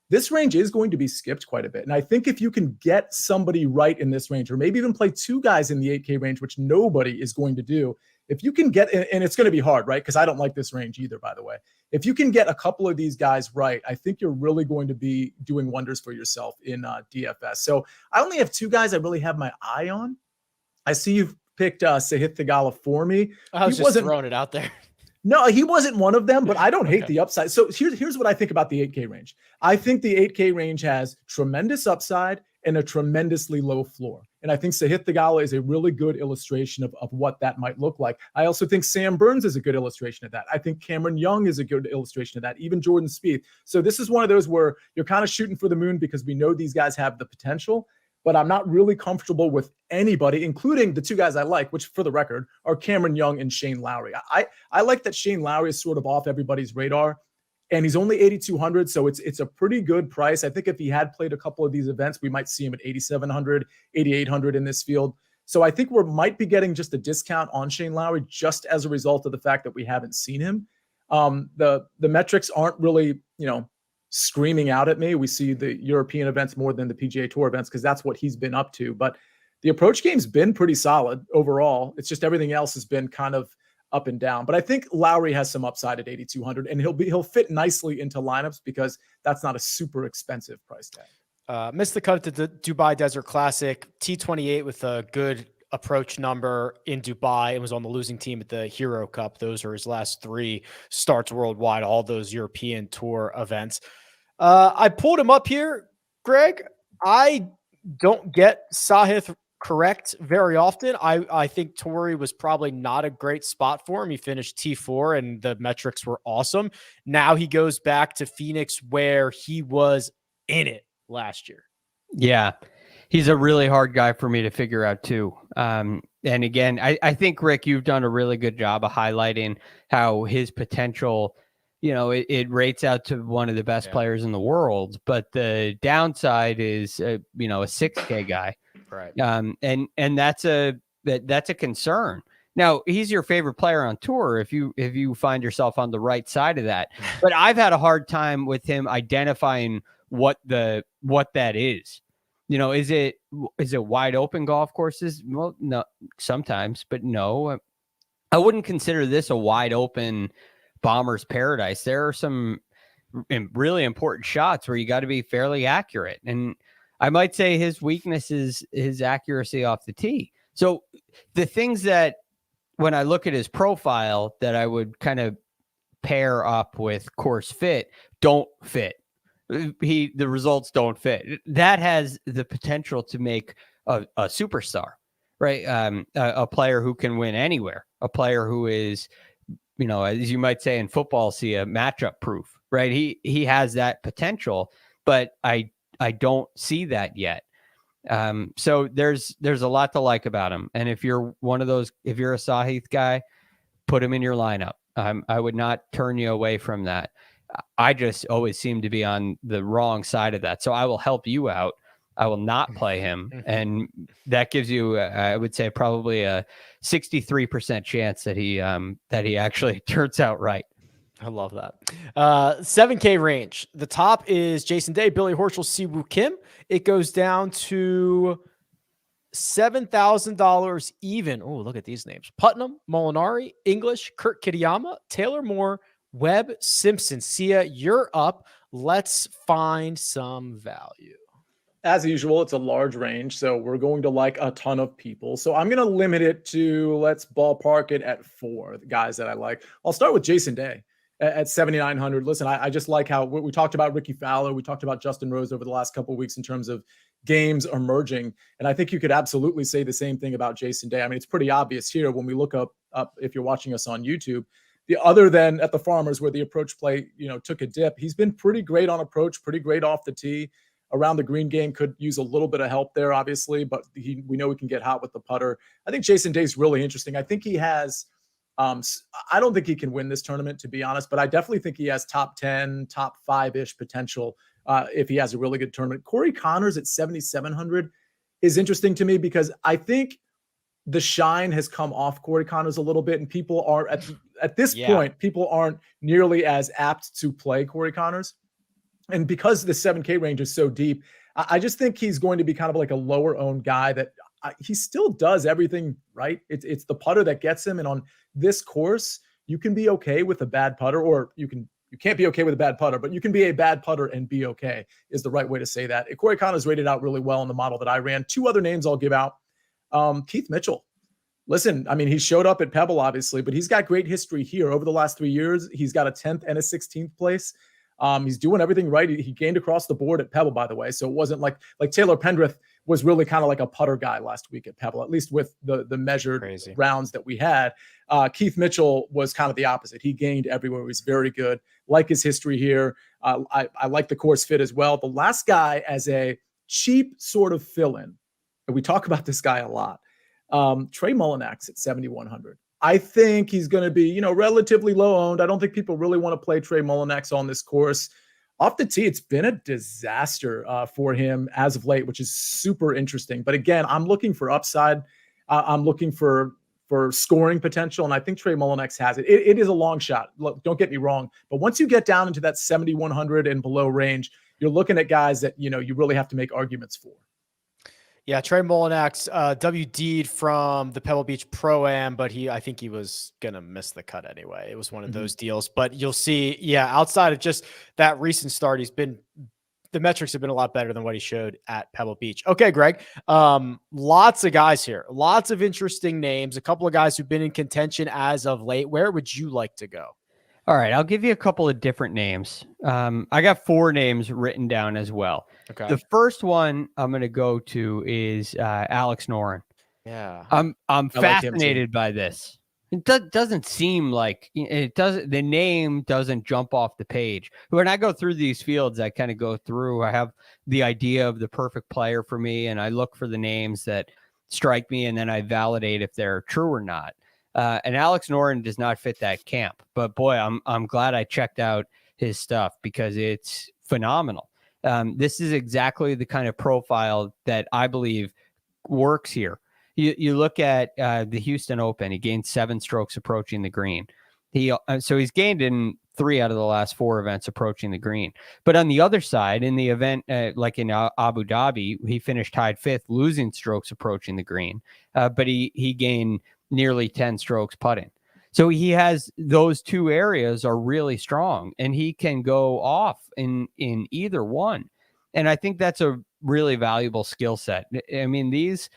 This range is going to be skipped quite a bit. And I think if you can get somebody right in this range, or maybe even play 2 guys in the 8K range, which nobody is going to do, if you can get, and it's going to be hard, right? Because I don't like this range either, by the way. If you can get a couple of these guys right, I think you're really going to be doing wonders for yourself in DFS. So I only have 2 guys I really have my eye on. I see you've picked Sahith Theegala for me. I was just throwing it out there. No, he wasn't one of them, but I don't hate the upside. So here's what I think about the 8K range. I think the 8K range has tremendous upside and a tremendously low floor. And I think Sahith Theegala is a really good illustration of what that might look like. I also think Sam Burns is a good illustration of that. I think Cameron Young is a good illustration of that, even Jordan Spieth. So this is one of those where you're kind of shooting for the moon because we know these guys have the potential, but I'm not really comfortable with anybody, including the 2 guys I like, which for the record are Cameron Young and Shane Lowry. I like that Shane Lowry is sort of off everybody's radar, and he's only 8,200, so it's a pretty good price. I think if he had played a couple of these events, we might see him at 8,700, 8,800 in this field. So I think we might be getting just a discount on Shane Lowry just as a result of the fact that we haven't seen him. The metrics aren't really, screaming out at me. We see the European events more than the PGA Tour events because that's what he's been up to. But the approach game's been pretty solid overall. It's just everything else has been kind of up and down. But I think Lowry has some upside at 8,200, and he'll fit nicely into lineups because that's not a super expensive price tag. Missed the cut at the Dubai Desert Classic, T28 with a good approach number in Dubai, and was on the losing team at the Hero Cup. Those are his last 3 starts worldwide, all those European Tour events. I pulled him up here, Greg. I don't get Sahith correct very often. I think Torrey was probably not a great spot for him. He finished T4 and the metrics were awesome. Now he goes back to Phoenix where he was in it last year. Yeah, he's a really hard guy for me to figure out too. And again, I think, Rick, you've done a really good job of highlighting how his potential, it rates out to one of the best players in the world, but the downside is, a 6K guy. Right. And that's a concern. Now, he's your favorite player on tour if you find yourself on the right side of that. But I've had a hard time with him identifying what that is. Is it wide open golf courses? Well, no, sometimes, but no. I wouldn't consider this a wide open bomber's paradise. There are some really important shots where you got to be fairly accurate. And I might say his weakness is his accuracy off the tee. So the things that when I look at his profile that I would kind of pair up with course fit don't fit. The results don't fit. That has the potential to make a superstar, right? A player who can win anywhere, a player who is, as you might say in football, see a matchup proof, right? He has that potential, but I don't see that yet. So there's a lot to like about him. And if you're if you're a Sahith guy, put him in your lineup. I would not turn you away from that. I just always seem to be on the wrong side of that. So I will help you out. I will not play him. And that gives you, I would say, probably a 63% chance that he actually turns out right. I love that. 7K range. The top is Jason Day, Billy Horschel, Siwoo Kim. It goes down to $7,000 even. Oh, look at these names. Putnam, Molinari, English, Kurt Kitayama, Taylor Moore, Webb, Simpson. Sia, you're up. Let's find some value. as usual, it's a large range, so we're going to like a ton of people. So I'm going to limit it to, let's ballpark it at 4, the guys that I like. I'll start with Jason Day at 7,900. Listen, I just like how we talked about Ricky Fowler. We talked about Justin Rose over the last couple of weeks in terms of games emerging. And I think you could absolutely say the same thing about Jason Day. I mean, it's pretty obvious here when we look up if you're watching us on YouTube. The other than at the Farmers where the approach play, took a dip, he's been pretty great on approach, pretty great off the tee. Around the green game could use a little bit of help there, obviously, but we know he can get hot with the putter. I think Jason Day's really interesting. I think he has I don't think he can win this tournament, to be honest, but I definitely think he has top 10, top 5-ish potential if he has a really good tournament. Corey Connors at 7,700 is interesting to me because I think the shine has come off Corey Connors a little bit, and people are at this point, people aren't nearly as apt to play Corey Connors. And because the 7K range is so deep, I just think he's going to be kind of like a lower owned guy that he still does everything right. It's the putter that gets him. And on this course, you can be okay with a bad putter, or you can't be okay with a bad putter, but you can be a bad putter and be okay is the right way to say that. Corey Connors rated out really well in the model that I ran. 2 other names I'll give out. Keith Mitchell. Listen, I mean, he showed up at Pebble, obviously, but he's got great history here. Over the last 3 years, he's got a 10th and a 16th place. He's doing everything right. He gained across the board at Pebble, by the way. So it wasn't like Taylor Pendrith was really kind of like a putter guy last week at Pebble, at least with the measured rounds that we had. Keith Mitchell was kind of the opposite. He gained everywhere. He was very good. Like his history here. I like the course fit as well. The last guy as a cheap sort of fill-in, and we talk about this guy a lot, Trey Mullinax at 7,100. I think he's going to be, relatively low owned. I don't think people really want to play Trey Mullinax on this course. Off the tee, it's been a disaster for him as of late, which is super interesting. But again, I'm looking for upside. I'm looking for scoring potential, and I think Trey Mullinax has it. It is a long shot. Look, don't get me wrong, but once you get down into that 7,100 and below range, you're looking at guys that you really have to make arguments for. Yeah, Trey Mullinax WD'd from the Pebble Beach Pro-Am, but I think he was going to miss the cut anyway. It was one of those deals. But you'll see, outside of just that recent start, the metrics have been a lot better than what he showed at Pebble Beach. Okay, Greg, lots of guys here, lots of interesting names, a couple of guys who've been in contention as of late. Where would you like to go? All right, I'll give you a couple of different names. I got 4 names written down as well. Okay. The first one I'm going to go to is Alex Noren. Yeah, I'm fascinated by this. It doesn't seem like it doesn't. The name doesn't jump off the page. When I go through these fields, I kind of go through. I have the idea of the perfect player for me, and I look for the names that strike me, and then I validate if they're true or not. And Alex Noren does not fit that camp, but boy, I'm glad I checked out his stuff because it's phenomenal. This is exactly the kind of profile that I believe works here. You look at the Houston Open, he gained 7 strokes approaching the green. So he's gained in 3 out of the last 4 events approaching the green. But on the other side, in the event like in Abu Dhabi, he finished tied 5th, losing strokes approaching the green. But he gained nearly 10 strokes putting. So he has those 2 areas are really strong, and he can go off in either one. And I think that's a really valuable skill set. I mean, these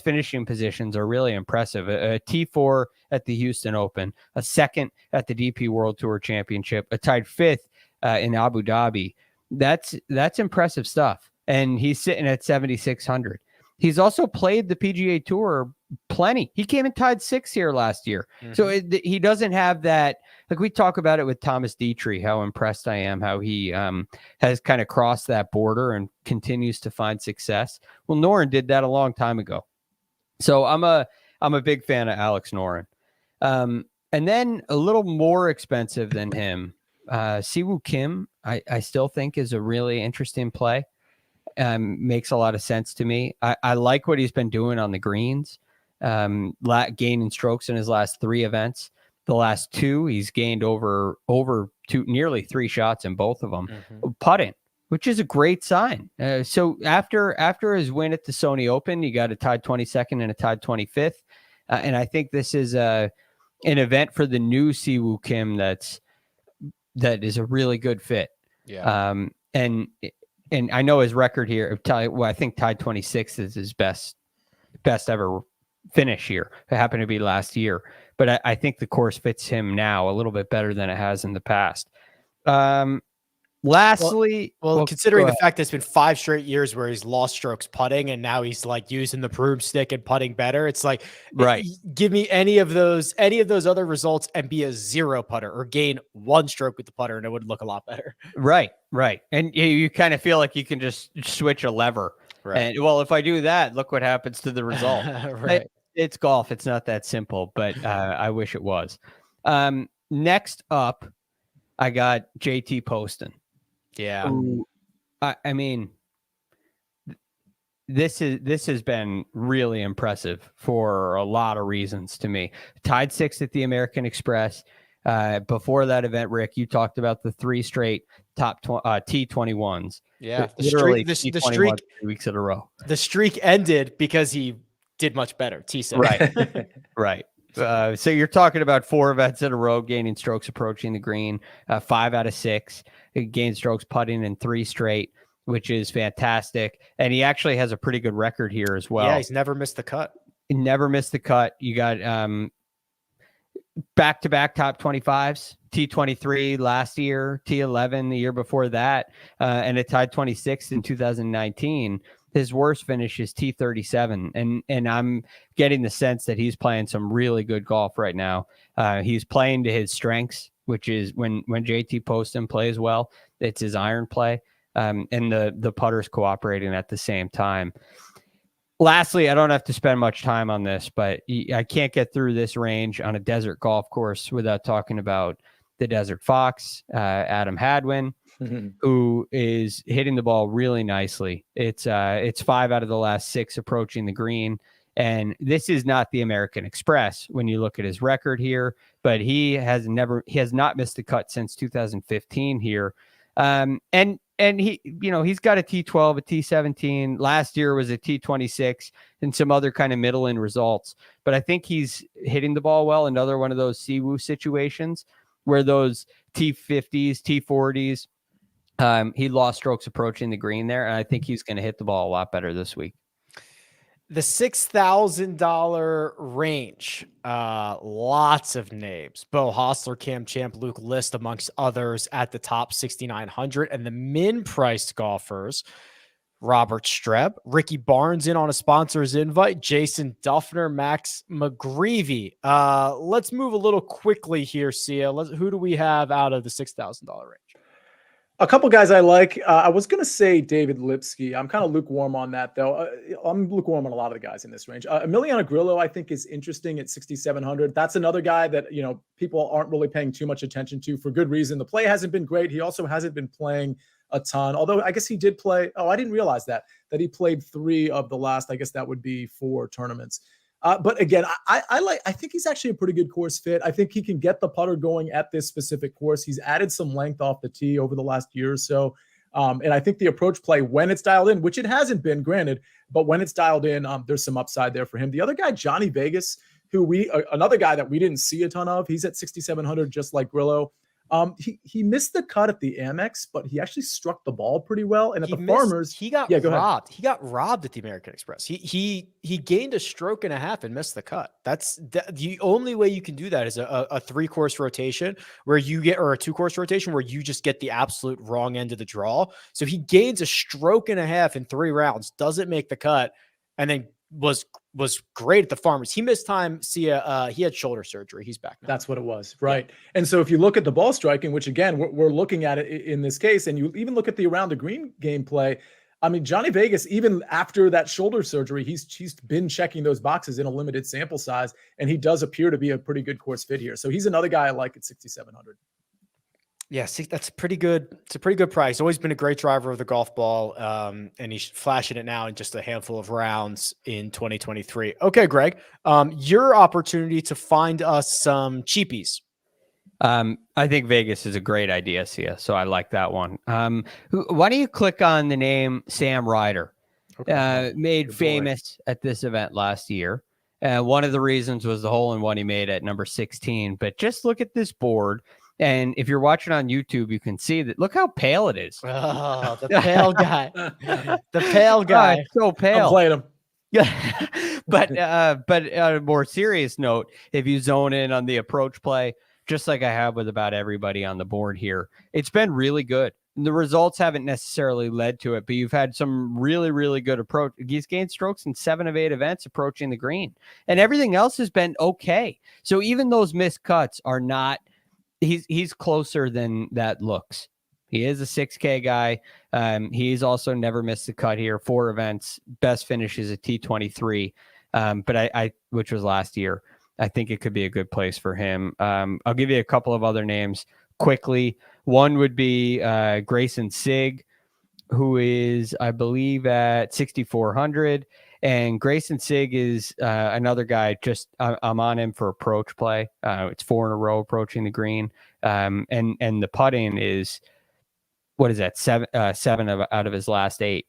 finishing positions are really impressive. A T4 at the Houston Open, a 2nd at the DP World Tour Championship, a tied 5th in Abu Dhabi. That's impressive stuff. And he's sitting at 7,600. He's also played the PGA Tour plenty. He came and tied 6th here last year. Mm-hmm. So he doesn't have that, like we talk about it with Thomas Dietrich, how impressed I am, how he has kind of crossed that border and continues to find success. Well, Noren did that a long time ago. So I'm a big fan of Alex Noren. And then a little more expensive than him, Siwoo Kim, I still think is a really interesting play. Makes a lot of sense to me. I like what he's been doing on the greens, gaining strokes in his last 3 events. The last 2, he's gained over 2, nearly 3 shots in both of them, putting, which is a great sign. So after his win at the Sony Open, you got a tied 22nd and a tied 25th. And I think this is an event for the new Siwoo Kim that is a really good fit. Yeah. And and I know his record here, I think tied 26 is his best ever finish here. It happened to be last year, but I think the course fits him now a little bit better than it has in the past. Lastly, well, considering the fact that it's been 5 straight years where he's lost strokes putting, and now he's like using the broomstick and putting better, it's like, right. Give me any of those other results and be a 0 putter or gain 1 stroke with the putter, and it would look a lot better. Right. And you kind of feel like you can just switch a lever. Right. And well, if I do that, look what happens to the result. Right. It's golf. It's not that simple, but I wish it was. Next up, I got JT Poston. Yeah. Who, I mean, this has been really impressive for a lot of reasons to me. Tied 6th at the American Express. Before that event, Rick, you talked about the 3 straight top T21s. Yeah, the streak 2 weeks in a row. The streak ended because he did much better. Right, right. So you're talking about 4 events in a row, gaining strokes approaching the green, 5 out of 6, gained strokes putting in 3 straight, which is fantastic. And he actually has a pretty good record here as well. Yeah, he's never missed the cut. He never missed the cut. You got back-to-back top 25s, T23 last year, T11 the year before that, and it tied 26 in 2019. His worst finish is T37, and I'm getting the sense that he's playing some really good golf right now. He's playing to his strengths, which is when JT Poston plays well, it's his iron play, and the putter's cooperating at the same time. Lastly, I don't have to spend much time on this, but I can't get through this range on a desert golf course without talking about the Desert Fox, Adam Hadwin, who is hitting the ball really nicely. It's 5 out of the last 6 approaching the green. And this is not the American Express when you look at his record here, but he has not missed a cut since 2015 here. And he, he's got a T12, a T17. Last year was a T26 and some other kind of middle end results. But I think he's hitting the ball well. Another one of those Siwoo situations where those T50s, T40s, he lost strokes approaching the green there. And I think he's going to hit the ball a lot better this week. The $6,000 range, lots of names. Bo Hostler, Cam Champ, Luke List, amongst others at the top 6,900. And the min-priced golfers, Robert Streb, Ricky Barnes in on a sponsor's invite, Jason Duffner, Max McGreevy. Let's move a little quickly here, Sia. Who do we have out of the $6,000 range? A couple guys I like. I was going to say David Lipsky. I'm kind of lukewarm on that, though. I'm lukewarm on a lot of the guys in this range. Emiliano Grillo, I think, is interesting at 6,700. That's another guy that, people aren't really paying too much attention to for good reason. The play hasn't been great. He also hasn't been playing a ton, although I guess he did play. Oh, I didn't realize that he played 3 of the last, I guess that would be 4 tournaments. But again, I think he's actually a pretty good course fit. I think he can get the putter going at this specific course. He's added some length off the tee over the last year or so. And I think the approach play, when it's dialed in, which it hasn't been, granted, but when it's dialed in, there's some upside there for him. The other guy, Johnny Vegas, another guy that we didn't see a ton of, he's at 6,700, just like Grillo. He missed the cut at the Amex, but he actually struck the ball pretty well. And at Farmers, he got robbed. He got robbed at the American Express. He gained a stroke and a half and missed the cut. The only way you can do that is a 3-course rotation or a 2-course rotation where you just get the absolute wrong end of the draw. So he gains a stroke and a half in 3 rounds, doesn't make the cut, and then was great at the Farmers. He missed time. He had shoulder surgery. He's back now. That's what it was. Right. Yeah. And so if you look at the ball striking, which again, we're looking at it in this case, and you even look at the around the green gameplay, I mean, Johnny Vegas, even after that shoulder surgery, he's been checking those boxes in a limited sample size, and he does appear to be a pretty good course fit here. So he's another guy I like at 6,700. Yeah, see, that's pretty good. It's a pretty good price. Always been a great driver of the golf ball, and he's flashing it now in just a handful of rounds in 2023. Okay, Greg, your opportunity to find us some cheapies. I think Vegas is a great idea, Sia, so I like that one. Why don't you click on the name Sam Ryder, made famous at this event last year. One of the reasons was the hole-in-one he made at number 16, but just look at this board. And if you're watching on YouTube, you can see that. Look how pale it is. Oh, the pale guy. The pale guy. It's so pale. I'm playing him. Yeah. but on a more serious note, if you zone in on the approach play, just like I have with about everybody on the board here, it's been really good. And the results haven't necessarily led to it, but you've had some really, really good approach. He's gained strokes in 7 of 8 events approaching the green, and everything else has been okay. So even those missed cuts are not, he's closer than that looks. He is a 6K guy. He's also never missed a cut here. 4 events, best finish is a T23. But I which was last year. I think it could be a good place for him. I'll give you a couple of other names quickly. One would be Grayson Sigg, who is, I believe, at 6,400. And Grayson Sigg is another guy. Just I'm on him for approach play. It's 4 in a row approaching the green. And the putting is, what is that? 7 out of his last 8.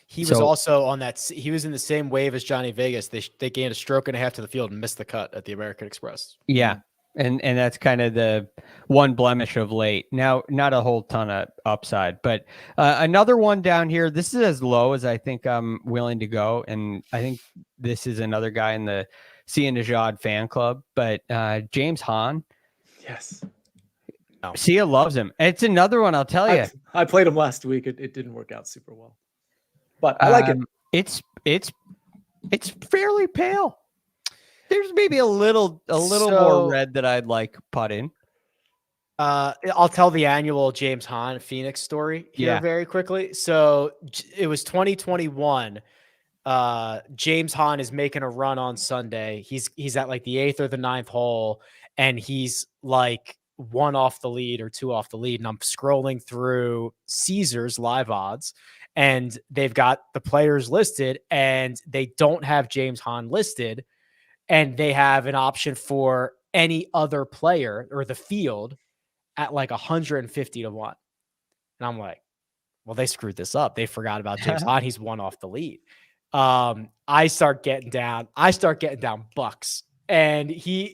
He was also on that. He was in the same wave as Johnny Vegas. They gained a stroke and a half to the field and missed the cut at the American Express. Yeah. And that's kind of the one blemish of late. Now, not a whole ton of upside, but another one down here. This is as low as I think I'm willing to go. And I think this is another guy in the Nejad fan club, but James Hahn. Yes. Sia loves him. It's another one, I'll tell you. I played him last week. It didn't work out super well, but I like it. It's fairly pale. There's maybe a little more red that I'd like put in. I'll tell the annual James Hahn Phoenix story here very quickly. So it was 2021. James Hahn is making a run on Sunday. He's at like the 8th or the 9th hole, and he's like 1 off the lead or 2 off the lead. And I'm scrolling through Caesars live odds, and they've got the players listed, and they don't have James Hahn listed. And they have an option for any other player or the field at like 150 to 1. And I'm like, well, they screwed this up. They forgot about James Hahn. He's 1 off the lead. I start getting down bucks. And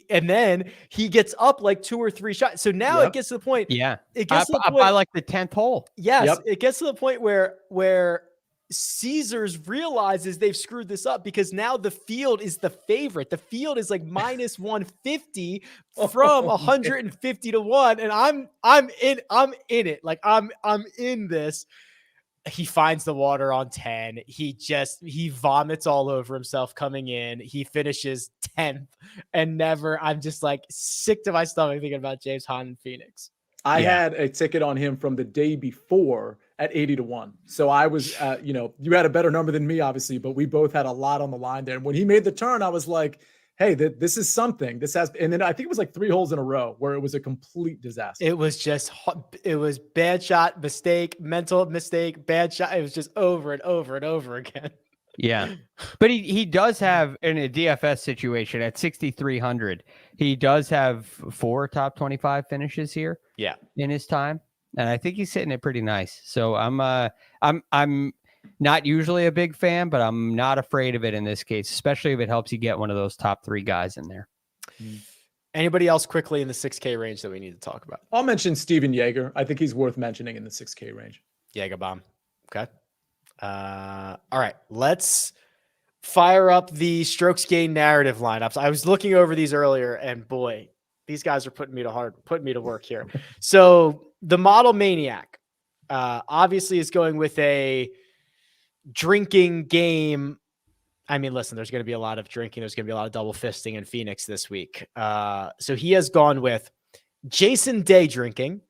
then he gets up like 2 or 3 shots. So now it gets to the point. Yeah. It gets to the point. I like the 10th hole. Yes. It gets to the point where Caesars realizes they've screwed this up, because now the field is the favorite. The field is like minus 150 from 150 to 1. And I'm in it. Like I'm in this. He finds the water on 10. He vomits all over himself coming in. He finishes 10th and I'm just like sick to my stomach thinking about James Hahn in Phoenix. I had a ticket on him from the day before at 80 to 1. So I was, you had a better number than me, obviously, but we both had a lot on the line there. And when he made the turn, I was like, hey, this is something. And then I think it was like 3 holes in a row where it was a complete disaster. It was bad shot, mistake, mental mistake, bad shot. It was just over and over and over again. Yeah. But he does have, in a DFS situation at 6,300, he does have 4 top 25 finishes here. Yeah. In his time. And I think he's hitting it pretty nice. So I'm not usually a big fan, but I'm not afraid of it in this case, especially if it helps you get one of those top 3 guys in there. Anybody else quickly in the 6K range that we need to talk about? I'll mention Steven Yeager. I think he's worth mentioning in the 6K range. Yeager bomb. Okay. All right. Let's fire up the strokes gain narrative lineups. I was looking over these earlier, and boy, these guys are putting me to work here. So the Model Maniac obviously is going with a drinking game. I mean, listen, there's going to be a lot of drinking. There's going to be a lot of double fisting in Phoenix this week. So he has gone with Jason Day drinking.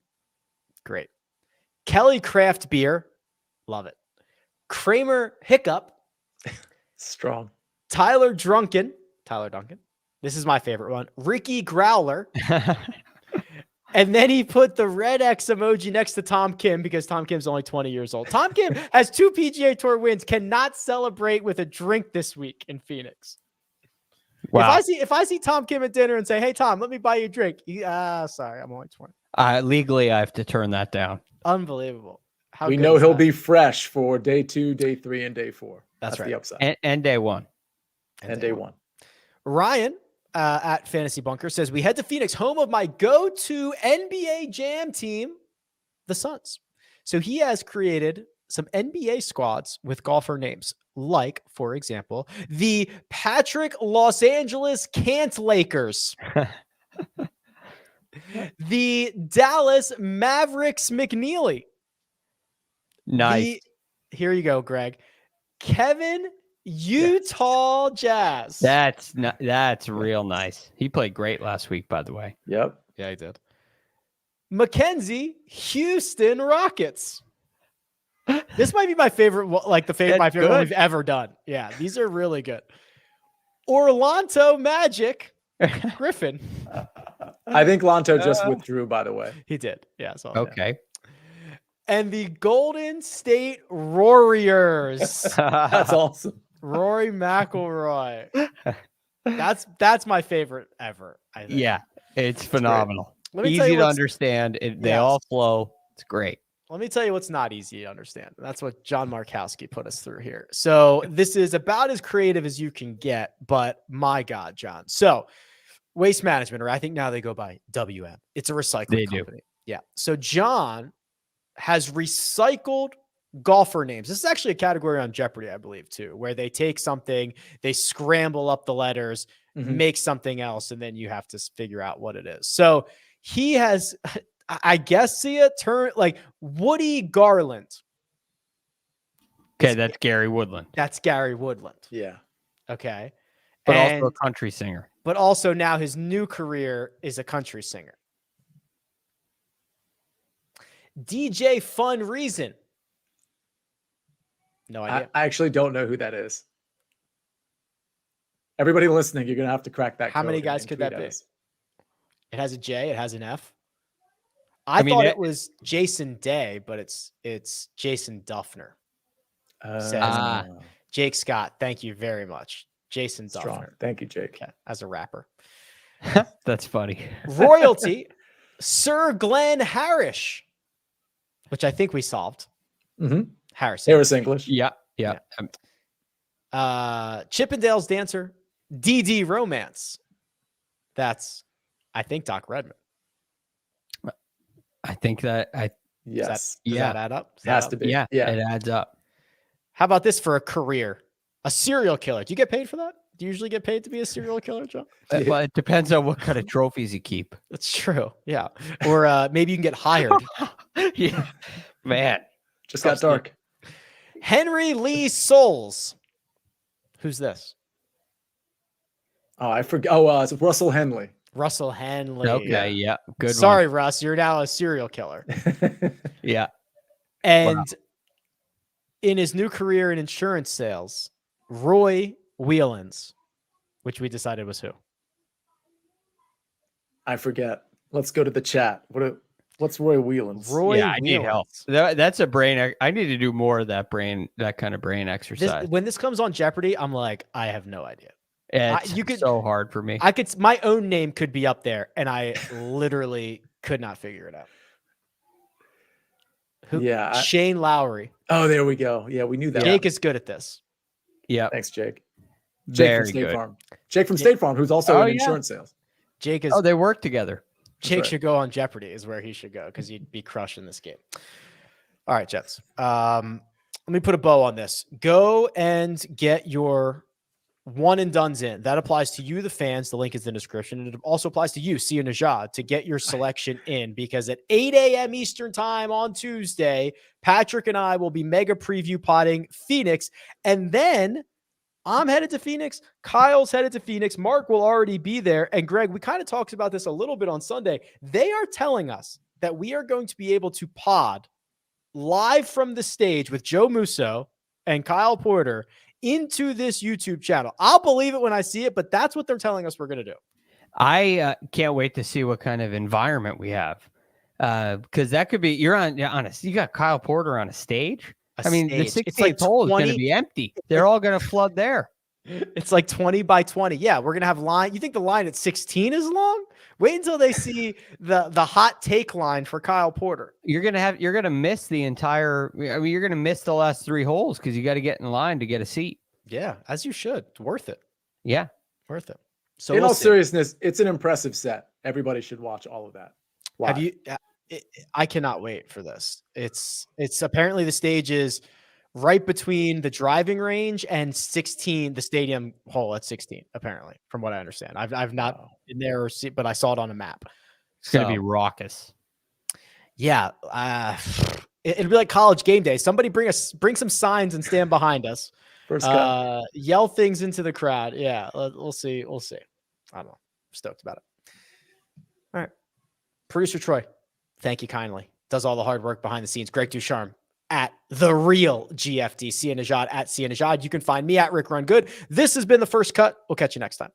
Great. Kelly Craft Beer. Love it. Kramer Hiccup. Strong. Tyler Duncan. This is my favorite one. Ricky Growler. And then he put the red X emoji next to Tom Kim, because Tom Kim's only 20 years old. Tom Kim has 2 PGA Tour wins, cannot celebrate with a drink this week in Phoenix. Wow. If I see Tom Kim at dinner and say, hey, Tom, let me buy you a drink. Sorry, I'm only 20. Legally, I have to turn that down. Unbelievable. We know he'll be fresh for day 2, day 3, and day 4. That's right. The upside. And day 1. And day 1. Ryan at Fantasy Bunker says, we head to Phoenix, home of my go-to NBA Jam team, the Suns. So he has created some NBA squads with golfer names, like, for example, the Patrick Los Angeles Cant Lakers, the Dallas Mavericks McNeely. Nice. Here you go, Greg. Kevin Utah Jazz. That's real nice. He played great last week, by the way. Yep. Yeah, he did. Mackenzie Houston Rockets. This might be my favorite, my favorite one we've ever done. Yeah, these are really good. Orlando Magic Griffin. I think Lanto just withdrew, by the way. He did. Yeah. So Okay. And the Golden State Warriors. That's awesome. Rory McIlroy. That's my favorite ever. I think. Yeah, it's phenomenal. Easy to understand. They all flow. It's great. Let me tell you what's not easy to understand. That's what John Markowski put us through here. So this is about as creative as you can get, but my God, John. So Waste Management, or I think now they go by WM. It's a recycling company. Yeah. So John has recycled golfer names. This is actually a category on Jeopardy, I believe, too, where they take something, they scramble up the letters, make something else, and then you have to figure out what it is. So he has, I guess, see a turn like Woody Garland. Okay, that's Gary Woodland. That's Gary Woodland. Yeah. Okay. But also a country singer. But also now his new career is a country singer. DJ Fun Reason. No idea. I actually don't know who that is. Everybody listening, you're going to have to crack that. How many guys could that be? It has a J. It has an F. I thought it was Jason Day, but it's Jason Duffner. Says Jake Scott. Thank you very much. Jason Duffner. Thank you, Jake. Okay, as a rapper. That's funny. Royalty. Sir Glenn Harris, which I think we solved. Harris English. Yeah. Chippendales Dancer. DD Romance. That's, I think, Doc Redman. I think that Does that add up? It has to be. Yeah, it adds up. How about this for a career? A serial killer. Do you get paid for that? Do you usually get paid to be a serial killer, John? Well, it depends on what kind of trophies you keep. That's true. Yeah. Or maybe you can get hired. Yeah. Man. Just got dark. Henry Lee Souls. Who's this? Oh, I forgot. Oh, it's Russell Henley. Russell Henley. Okay, yeah. Good Sorry, Russ. You're now a serial killer. Yeah. And in his new career in insurance sales, Roy Whelans, which we decided was who? I forget. Let's go to the chat. What's Roy Whelans? I need help. That's a brain. I need to do more of that kind of brain exercise. When this comes on Jeopardy, I'm like, I have no idea. It's so hard for me. My own name could be up there, and I literally could not figure it out. Shane Lowry. Oh, there we go. Yeah, we knew that. Jake is good at this. Yeah. Thanks, Jake. Jake from State Farm. Jake from State Farm, who's also in insurance sales. Jake is. Oh, they work together. Jake should go on Jeopardy is where he should go because he'd be crushing this game. All right, Jets. Let me put a bow on this. Go and get your one and dones in. That applies to you, the fans. The link is in the description. And it also applies to you, Sia Nejad, to get your selection in because at 8 a.m. Eastern time on Tuesday, Patrick and I will be mega preview potting Phoenix. And then I'm headed to Phoenix. Kyle's headed to Phoenix. Mark will already be there. And Greg, we kind of talked about this a little bit on Sunday. They are telling us that we are going to be able to pod live from the stage with Joe Musso and Kyle Porter into this YouTube channel. I'll believe it when I see it, but that's what they're telling us we're going to do. I can't wait to see what kind of environment we have. Because that could be, you got Kyle Porter on a stage. The 16th hole is going to be empty. They're all going to flood there. It's like 20 by 20. Yeah, we're going to have line. You think the line at 16 is long? Wait until they see the hot take line for Kyle Porter. You're going to miss the entire, you're going to miss the last 3 holes because you got to get in line to get a seat. Yeah, as you should. It's worth it. Yeah. Worth it. So in we'll all see. seriousness, it's an impressive set. Everybody should watch all of that. Have live. you? I cannot wait for this. It's apparently the stage is right between the driving range and 16, the stadium hole at 16. Apparently, from what I understand, I've not been there or see, but I saw it on a map. It's going to be raucous. Yeah, it'll be like college game day. Somebody bring some signs and stand behind us. First cut. Yell things into the crowd. Yeah, we'll see. We'll see. I don't know. I'm stoked about it. All right. Producer Troy, thank you kindly. Does all the hard work behind the scenes. Greg DuCharme at The Real GFD. Sia Nejad at Sia Nejad. You can find me at Rick Run Good. This has been The First Cut. We'll catch you next time.